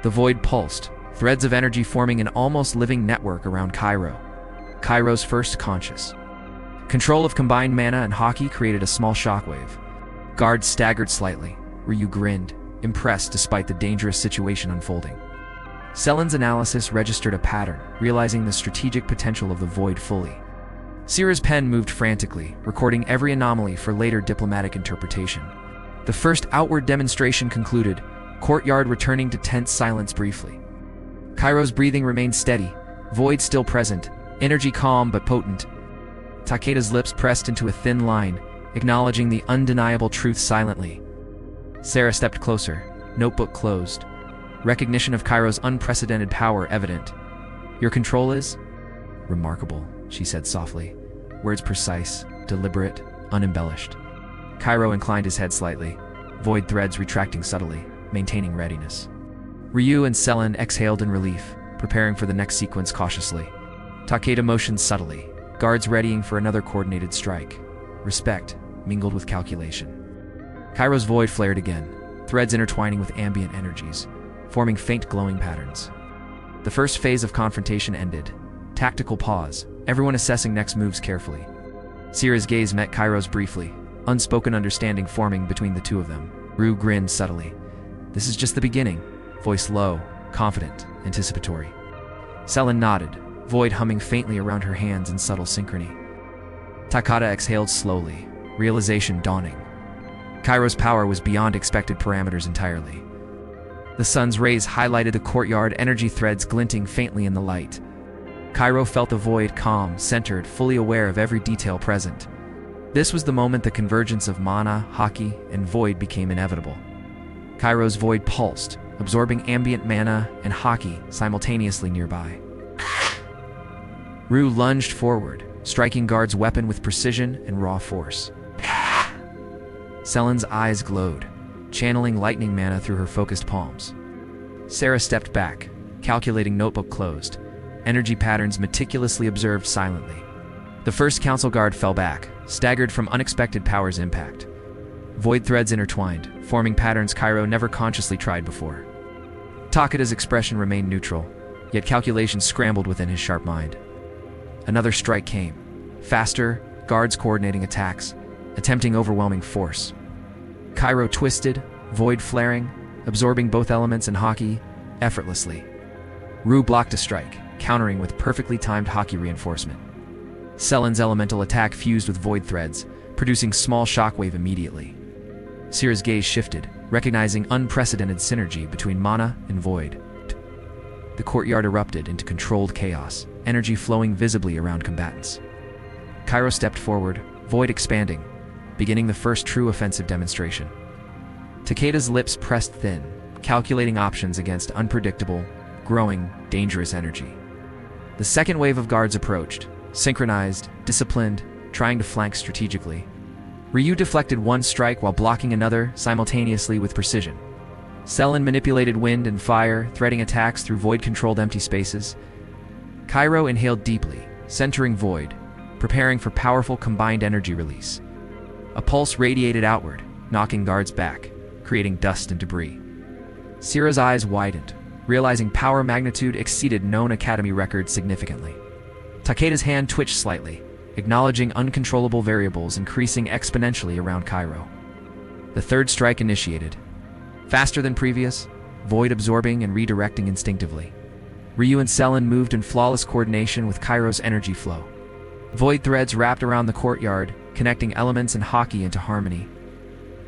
The void pulsed, threads of energy forming an almost living network around Kairo. Kairo's first conscious. Control of combined mana and haki created a small shockwave. Guards staggered slightly. Ryu grinned, impressed despite the dangerous situation unfolding. Selen's analysis registered a pattern, realizing the strategic potential of the void fully. Sira's pen moved frantically, recording every anomaly for later diplomatic interpretation. The first outward demonstration concluded, courtyard returning to tense silence briefly. Kairo's breathing remained steady, void still present, energy calm but potent. Takeda's lips pressed into a thin line, acknowledging the undeniable truth silently. Sarah stepped closer, notebook closed. Recognition of Kairo's unprecedented power evident. Your control is? Remarkable, she said softly. Words precise, deliberate, unembellished. Kairo inclined his head slightly, void threads retracting subtly, maintaining readiness. Ryu and Seinen exhaled in relief, preparing for the next sequence cautiously. Takeda motioned subtly, guards readying for another coordinated strike. Respect mingled with calculation. Kairo's void flared again, threads intertwining with ambient energies, forming faint glowing patterns. The first phase of confrontation ended. Tactical pause, everyone assessing next moves carefully. Sira's gaze met Kairo's briefly, unspoken understanding forming between the two of them. Rue grinned subtly. This is just the beginning, voice low, confident, anticipatory. Seinen nodded, void humming faintly around her hands in subtle synchrony. Takeda exhaled slowly, realization dawning. Kairo's power was beyond expected parameters entirely. The sun's rays highlighted the courtyard, energy threads glinting faintly in the light. Kairo felt the void calm, centered, fully aware of every detail present. This was the moment the convergence of mana, haki, and void became inevitable. Kairo's void pulsed, absorbing ambient mana and haki simultaneously nearby. Rue lunged forward, striking guard's weapon with precision and raw force. Selen's eyes glowed, channeling lightning mana through her focused palms. Sarah stepped back, calculating notebook closed, energy patterns meticulously observed silently. The first council guard fell back, staggered from unexpected power's impact. Void threads intertwined, forming patterns Kairo never consciously tried before. Takeda's expression remained neutral, yet calculations scrambled within his sharp mind. Another strike came. Faster, guards coordinating attacks, attempting overwhelming force. Kairo twisted, void flaring, absorbing both elements and haki effortlessly. Rue blocked a strike, countering with perfectly timed haki reinforcement. Selen's elemental attack fused with void threads, producing small shockwave immediately. Sira's gaze shifted, recognizing unprecedented synergy between mana and void. The courtyard erupted into controlled chaos, energy flowing visibly around combatants. Kairo stepped forward, void expanding, beginning the first true offensive demonstration. Takeda's lips pressed thin, calculating options against unpredictable, growing, dangerous energy. The second wave of guards approached, synchronized, disciplined, trying to flank strategically. Ryu deflected one strike while blocking another simultaneously with precision. Seinen manipulated wind and fire, threading attacks through void-controlled empty spaces. Kairo inhaled deeply, centering void, preparing for powerful combined energy release. A pulse radiated outward, knocking guards back, creating dust and debris. Sira's eyes widened, realizing power magnitude exceeded known Academy records significantly. Takeda's hand twitched slightly, acknowledging uncontrollable variables increasing exponentially around Kairo. The third strike initiated. Faster than previous, void absorbing and redirecting instinctively. Ryu and Seinen moved in flawless coordination with Kairo's energy flow. Void threads wrapped around the courtyard, connecting elements and haki into harmony.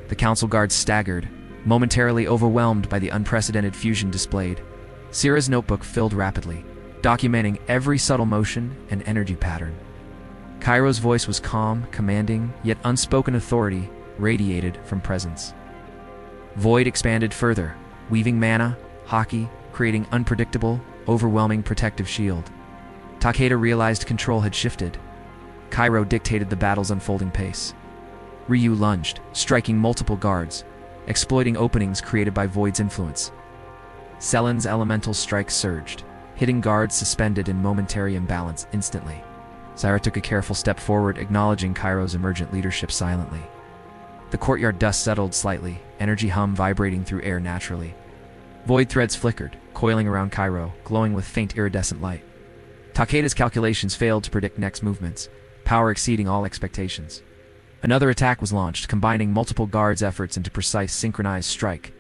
The council guards staggered, momentarily overwhelmed by the unprecedented fusion displayed. Sira's notebook filled rapidly, documenting every subtle motion and energy pattern. Kairo's voice was calm, commanding, yet unspoken authority radiated from presence. Void expanded further, weaving Mana, Haki, creating unpredictable, overwhelming protective shield. Takeda realized control had shifted. Kairo dictated the battle's unfolding pace. Ryu lunged, striking multiple guards, exploiting openings created by Void's influence. Seilen's elemental strikes surged, hitting guards suspended in momentary imbalance instantly. Zaira took a careful step forward, acknowledging Kairo's emergent leadership silently. The courtyard dust settled slightly, energy hum vibrating through air naturally. Void threads flickered, coiling around Kairo, glowing with faint iridescent light. Takeda's calculations failed to predict next movements, power exceeding all expectations. Another attack was launched, combining multiple guards' efforts into precise synchronized strike.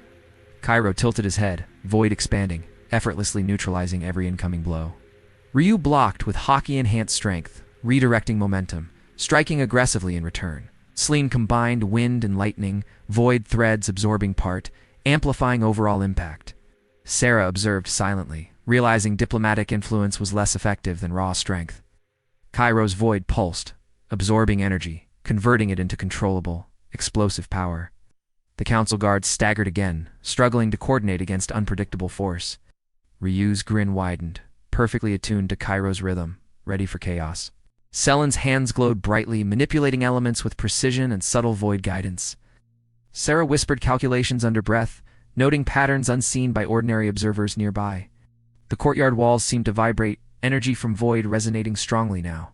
Kairo tilted his head, Void expanding, effortlessly neutralizing every incoming blow. Ryu blocked with Haki-enhanced strength, redirecting momentum, striking aggressively in return. Slein combined wind and lightning, Void threads absorbing part, amplifying overall impact. Sarah observed silently, realizing diplomatic influence was less effective than raw strength. Kairo's Void pulsed, absorbing energy, converting it into controllable, explosive power. The council guards staggered again, struggling to coordinate against unpredictable force. Ryu's grin widened, perfectly attuned to Kairo's rhythm, ready for chaos. Seilen's hands glowed brightly, manipulating elements with precision and subtle Void guidance. Sarah whispered calculations under breath, noting patterns unseen by ordinary observers nearby. The courtyard walls seemed to vibrate, energy from Void resonating strongly now.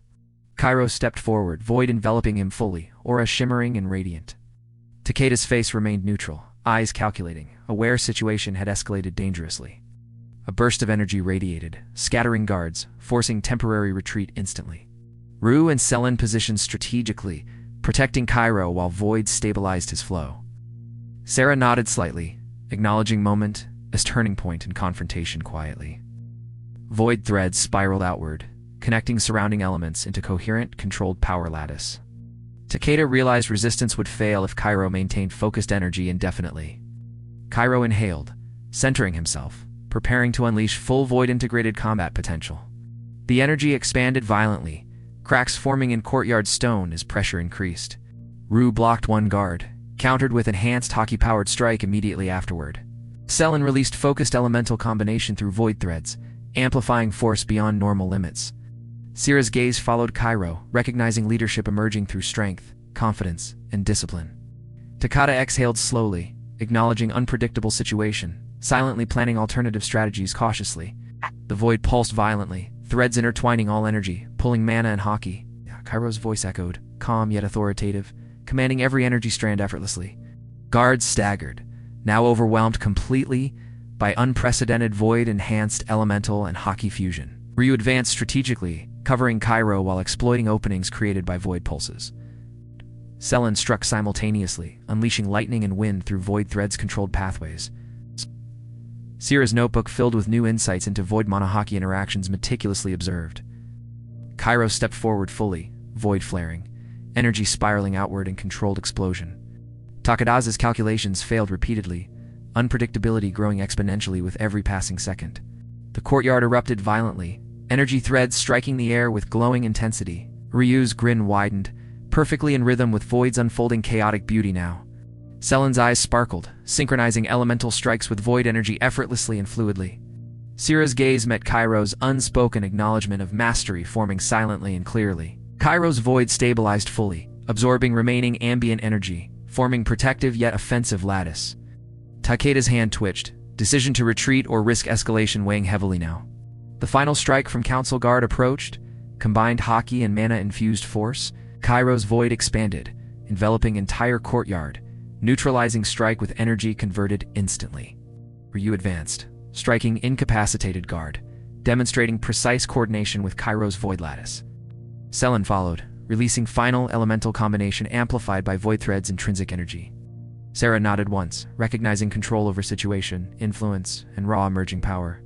Kairo stepped forward, Void enveloping him fully, aura shimmering and radiant. Takeda's face remained neutral, eyes calculating, aware situation had escalated dangerously. A burst of energy radiated, scattering guards, forcing temporary retreat instantly. Ryu and Seinen positioned strategically, protecting Kairo while Void stabilized his flow. Sarah nodded slightly, acknowledging moment as turning point in confrontation quietly. Void threads spiraled outward, connecting surrounding elements into coherent, controlled power lattice. Takeda realized resistance would fail if Kairo maintained focused energy indefinitely. Kairo inhaled, centering himself, preparing to unleash full Void-integrated combat potential. The energy expanded violently, cracks forming in courtyard stone as pressure increased. Ryu blocked one guard, countered with enhanced Haki-powered strike immediately afterward. Seinen released focused elemental combination through Void threads, amplifying force beyond normal limits. Sira's gaze followed Kairo, recognizing leadership emerging through strength, confidence, and discipline. Takeda exhaled slowly, acknowledging unpredictable situation, silently planning alternative strategies cautiously. The Void pulsed violently, threads intertwining all energy, pulling Mana and Haki. Kairo's voice echoed, calm yet authoritative, commanding every energy strand effortlessly. Guards staggered, now overwhelmed completely by unprecedented Void-enhanced elemental and Haki fusion. Ryu advanced strategically, covering Kairo while exploiting openings created by Void pulses. Seinen struck simultaneously, unleashing lightning and wind through Void threads-controlled pathways. Sira's notebook filled with new insights into Void-Mana Haki interactions meticulously observed. Kairo stepped forward fully, Void flaring, energy spiraling outward in controlled explosion. Takeda's calculations failed repeatedly, unpredictability growing exponentially with every passing second. The courtyard erupted violently, energy threads striking the air with glowing intensity. Ryu's grin widened, perfectly in rhythm with Void's unfolding chaotic beauty now. Seilen's eyes sparkled, synchronizing elemental strikes with Void energy effortlessly and fluidly. Sira's gaze met Kairo's unspoken acknowledgement of mastery forming silently and clearly. Kairo's Void stabilized fully, absorbing remaining ambient energy, forming protective yet offensive lattice. Takeda's hand twitched, decision to retreat or risk escalation weighing heavily now. The final strike from Council Guard approached, combined Haki and Mana-infused force. Kairo's Void expanded, enveloping entire courtyard, neutralizing strike with energy converted instantly. Ryu advanced, striking incapacitated guard, demonstrating precise coordination with Kairo's Void lattice. Seinen followed, releasing final elemental combination amplified by Void thread's intrinsic energy. Sarah nodded once, recognizing control over situation, influence, and raw emerging power.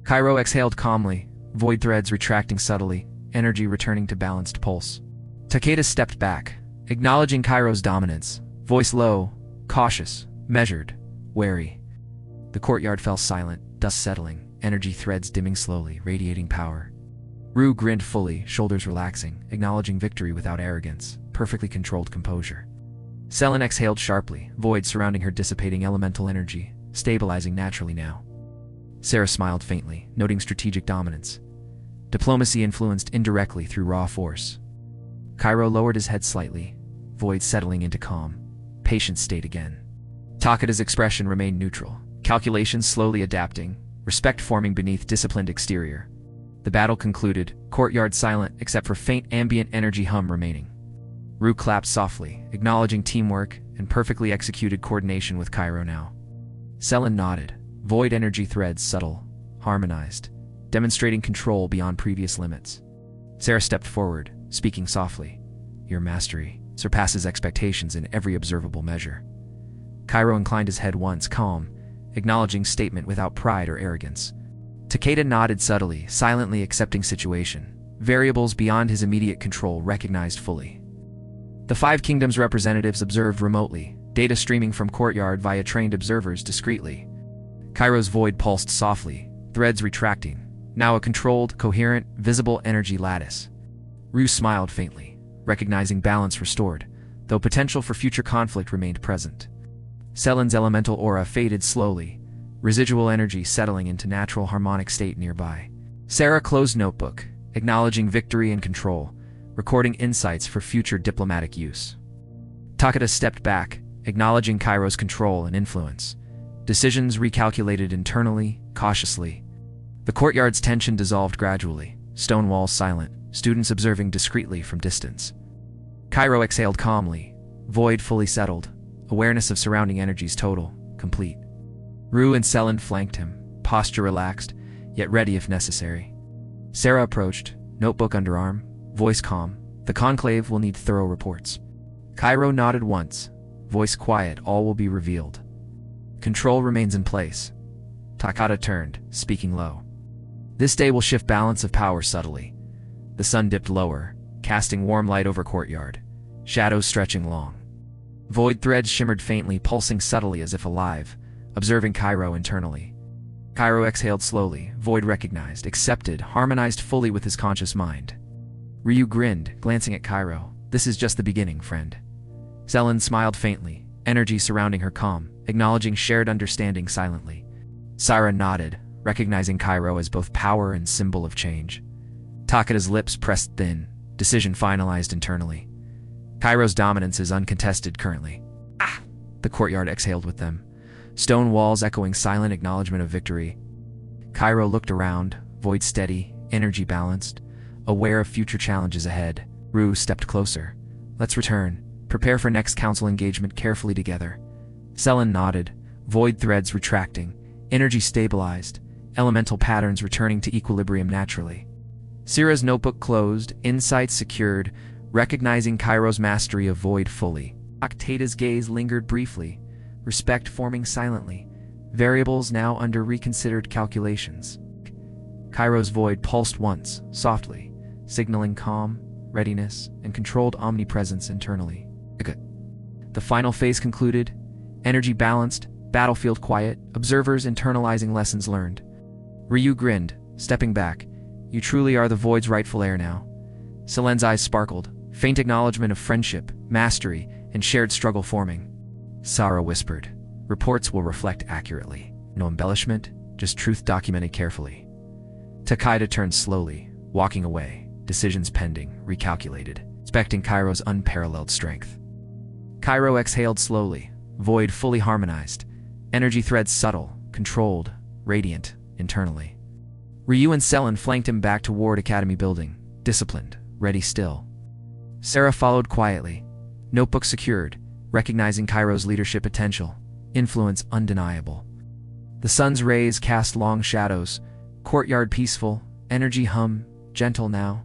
Kairo exhaled calmly, Void threads retracting subtly, energy returning to balanced pulse. Takeda stepped back, acknowledging Kairo's dominance, voice low, cautious, measured, wary. The courtyard fell silent, dust settling, energy threads dimming slowly, radiating power. Ryu grinned fully, shoulders relaxing, acknowledging victory without arrogance, perfectly controlled composure. Seinen exhaled sharply, void surrounding her dissipating elemental energy, stabilizing naturally now. Sarah smiled faintly, noting strategic dominance. Diplomacy influenced indirectly through raw force. Kairo lowered his head slightly, void settling into calm. Patience stayed again. Takada's expression remained neutral, calculations slowly adapting, respect forming beneath disciplined exterior. The battle concluded, courtyard silent except for faint ambient energy hum remaining. Rue clapped softly, acknowledging teamwork and perfectly executed coordination with Kairo now. Seinen nodded, void energy threads subtle, harmonized, demonstrating control beyond previous limits. Sarah stepped forward, speaking softly. Your mastery surpasses expectations in every observable measure. Kairo inclined his head once, calm, acknowledging statement without pride or arrogance. Takeda nodded subtly, silently accepting situation. Variables beyond his immediate control recognized fully. The Five Kingdoms representatives observed remotely, data streaming from courtyard via trained observers discreetly. Kairo's void pulsed softly, threads retracting, now a controlled, coherent, visible energy lattice. Rue smiled faintly, recognizing balance restored, though potential for future conflict remained present. Selen's elemental aura faded slowly, residual energy settling into natural harmonic state nearby. Sarah closed notebook, acknowledging victory and control, recording insights for future diplomatic use. Takeda stepped back, acknowledging Kairo's control and influence. Decisions recalculated internally, cautiously. The courtyard's tension dissolved gradually, stone walls silent, students observing discreetly from distance. Kairo exhaled calmly, void fully settled, awareness of surrounding energies total, complete. Rue and Seinen flanked him, posture relaxed, yet ready if necessary. Sarah approached, notebook under arm, voice calm. The conclave will need thorough reports. Kairo nodded once, voice quiet, all will be revealed. Control remains in place. Takada turned, speaking low. This day will shift balance of power subtly. The sun dipped lower, casting warm light over courtyard, shadows stretching long. Void threads shimmered faintly, pulsing subtly as if alive, observing Kairo internally. Kairo exhaled slowly, void recognized, accepted, harmonized fully with his conscious mind. Ryu grinned, glancing at Kairo. This is just the beginning, friend. Seinen smiled faintly, energy surrounding her calm, acknowledging shared understanding silently. Sarah nodded, recognizing Kairo as both power and symbol of change. Takada's lips pressed thin, decision finalized internally. Kairo's dominance is uncontested currently. Ah! The courtyard exhaled with them. Stone walls echoing silent acknowledgement of victory. Kairo looked around, void steady, energy balanced, aware of future challenges ahead. Rue stepped closer. Let's return. Prepare for next council engagement carefully together. Seinen nodded, void threads retracting, energy stabilized, elemental patterns returning to equilibrium naturally. Sira's notebook closed, insights secured, recognizing Kairo's mastery of void fully. Takeda's gaze lingered briefly, respect forming silently, variables now under reconsidered calculations. Kairo's void pulsed once, softly, signaling calm, readiness, and controlled omnipresence internally. The final phase concluded, energy balanced, battlefield quiet, observers internalizing lessons learned. Ryu grinned, stepping back. You truly are the void's rightful heir now. Selen's eyes sparkled, faint acknowledgement of friendship, mastery, and shared struggle forming. Sarah whispered, reports will reflect accurately. No embellishment, just truth documented carefully. Takeda turned slowly, walking away, decisions pending, recalculated, expecting Kairo's unparalleled strength. Kairo exhaled slowly, void fully harmonized, energy threads subtle, controlled, radiant, internally. Ryu and Seinen flanked him back toward Academy building, disciplined, ready still. Sarah followed quietly, notebook secured, recognizing Kairo's leadership potential, influence undeniable. The sun's rays cast long shadows, courtyard peaceful, energy hum, gentle now.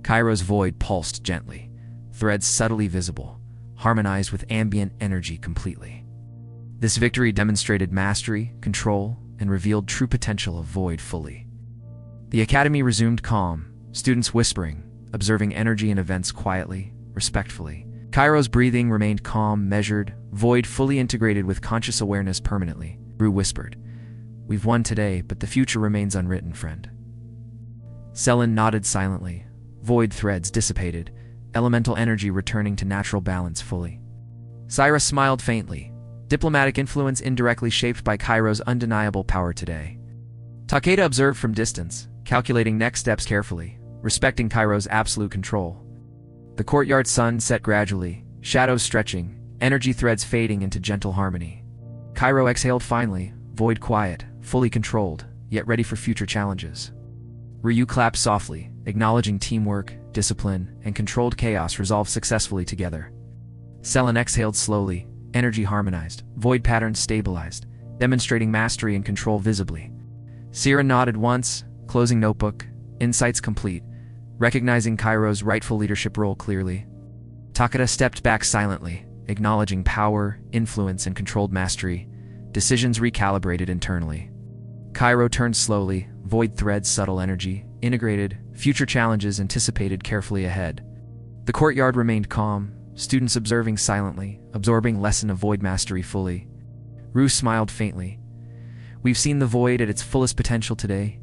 Kairo's void pulsed gently, threads subtly visible, harmonized with ambient energy completely. This victory demonstrated mastery, control, and revealed true potential of void fully. The academy resumed calm, students whispering, observing energy and events quietly, respectfully. Kairo's breathing remained calm, measured, void fully integrated with conscious awareness permanently. Rue whispered, "We've won today, but the future remains unwritten, friend." Seinen nodded silently, void threads dissipated, elemental energy returning to natural balance fully. Syra smiled faintly, diplomatic influence indirectly shaped by Kairo's undeniable power today. Takeda observed from distance, calculating next steps carefully, respecting Kairo's absolute control. The courtyard sun set gradually, shadows stretching, energy threads fading into gentle harmony. Kairo exhaled finally, void quiet, fully controlled, yet ready for future challenges. Ryu clapped softly, acknowledging teamwork, discipline, and controlled chaos resolved successfully together. Seinen exhaled slowly, energy harmonized, void patterns stabilized, demonstrating mastery and control visibly. Syra nodded once, closing notebook, insights complete, recognizing Kairo's rightful leadership role clearly. Takeda stepped back silently, acknowledging power, influence, and controlled mastery, decisions recalibrated internally. Kairo turned slowly, void threads, subtle energy, integrated, future challenges anticipated carefully ahead. The courtyard remained calm, students observing silently, absorbing lesson of void mastery fully. Rue smiled faintly. We've seen the void at its fullest potential today.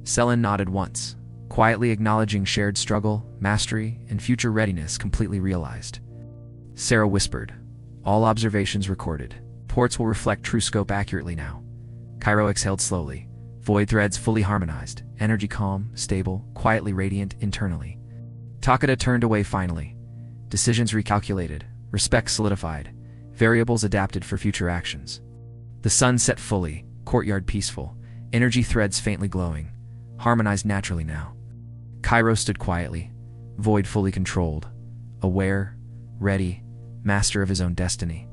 Seinen nodded once, quietly acknowledging shared struggle, mastery, and future readiness completely realized. Sarah whispered, all observations recorded. Reports will reflect true scope accurately now. Kairo exhaled slowly, void threads fully harmonized, energy calm, stable, quietly radiant internally. Takeda turned away finally. Decisions recalculated, respect solidified, variables adapted for future actions. The sun set fully, courtyard peaceful, energy threads faintly glowing, harmonized naturally now. Kairo stood quietly, void fully controlled, aware, ready, master of his own destiny.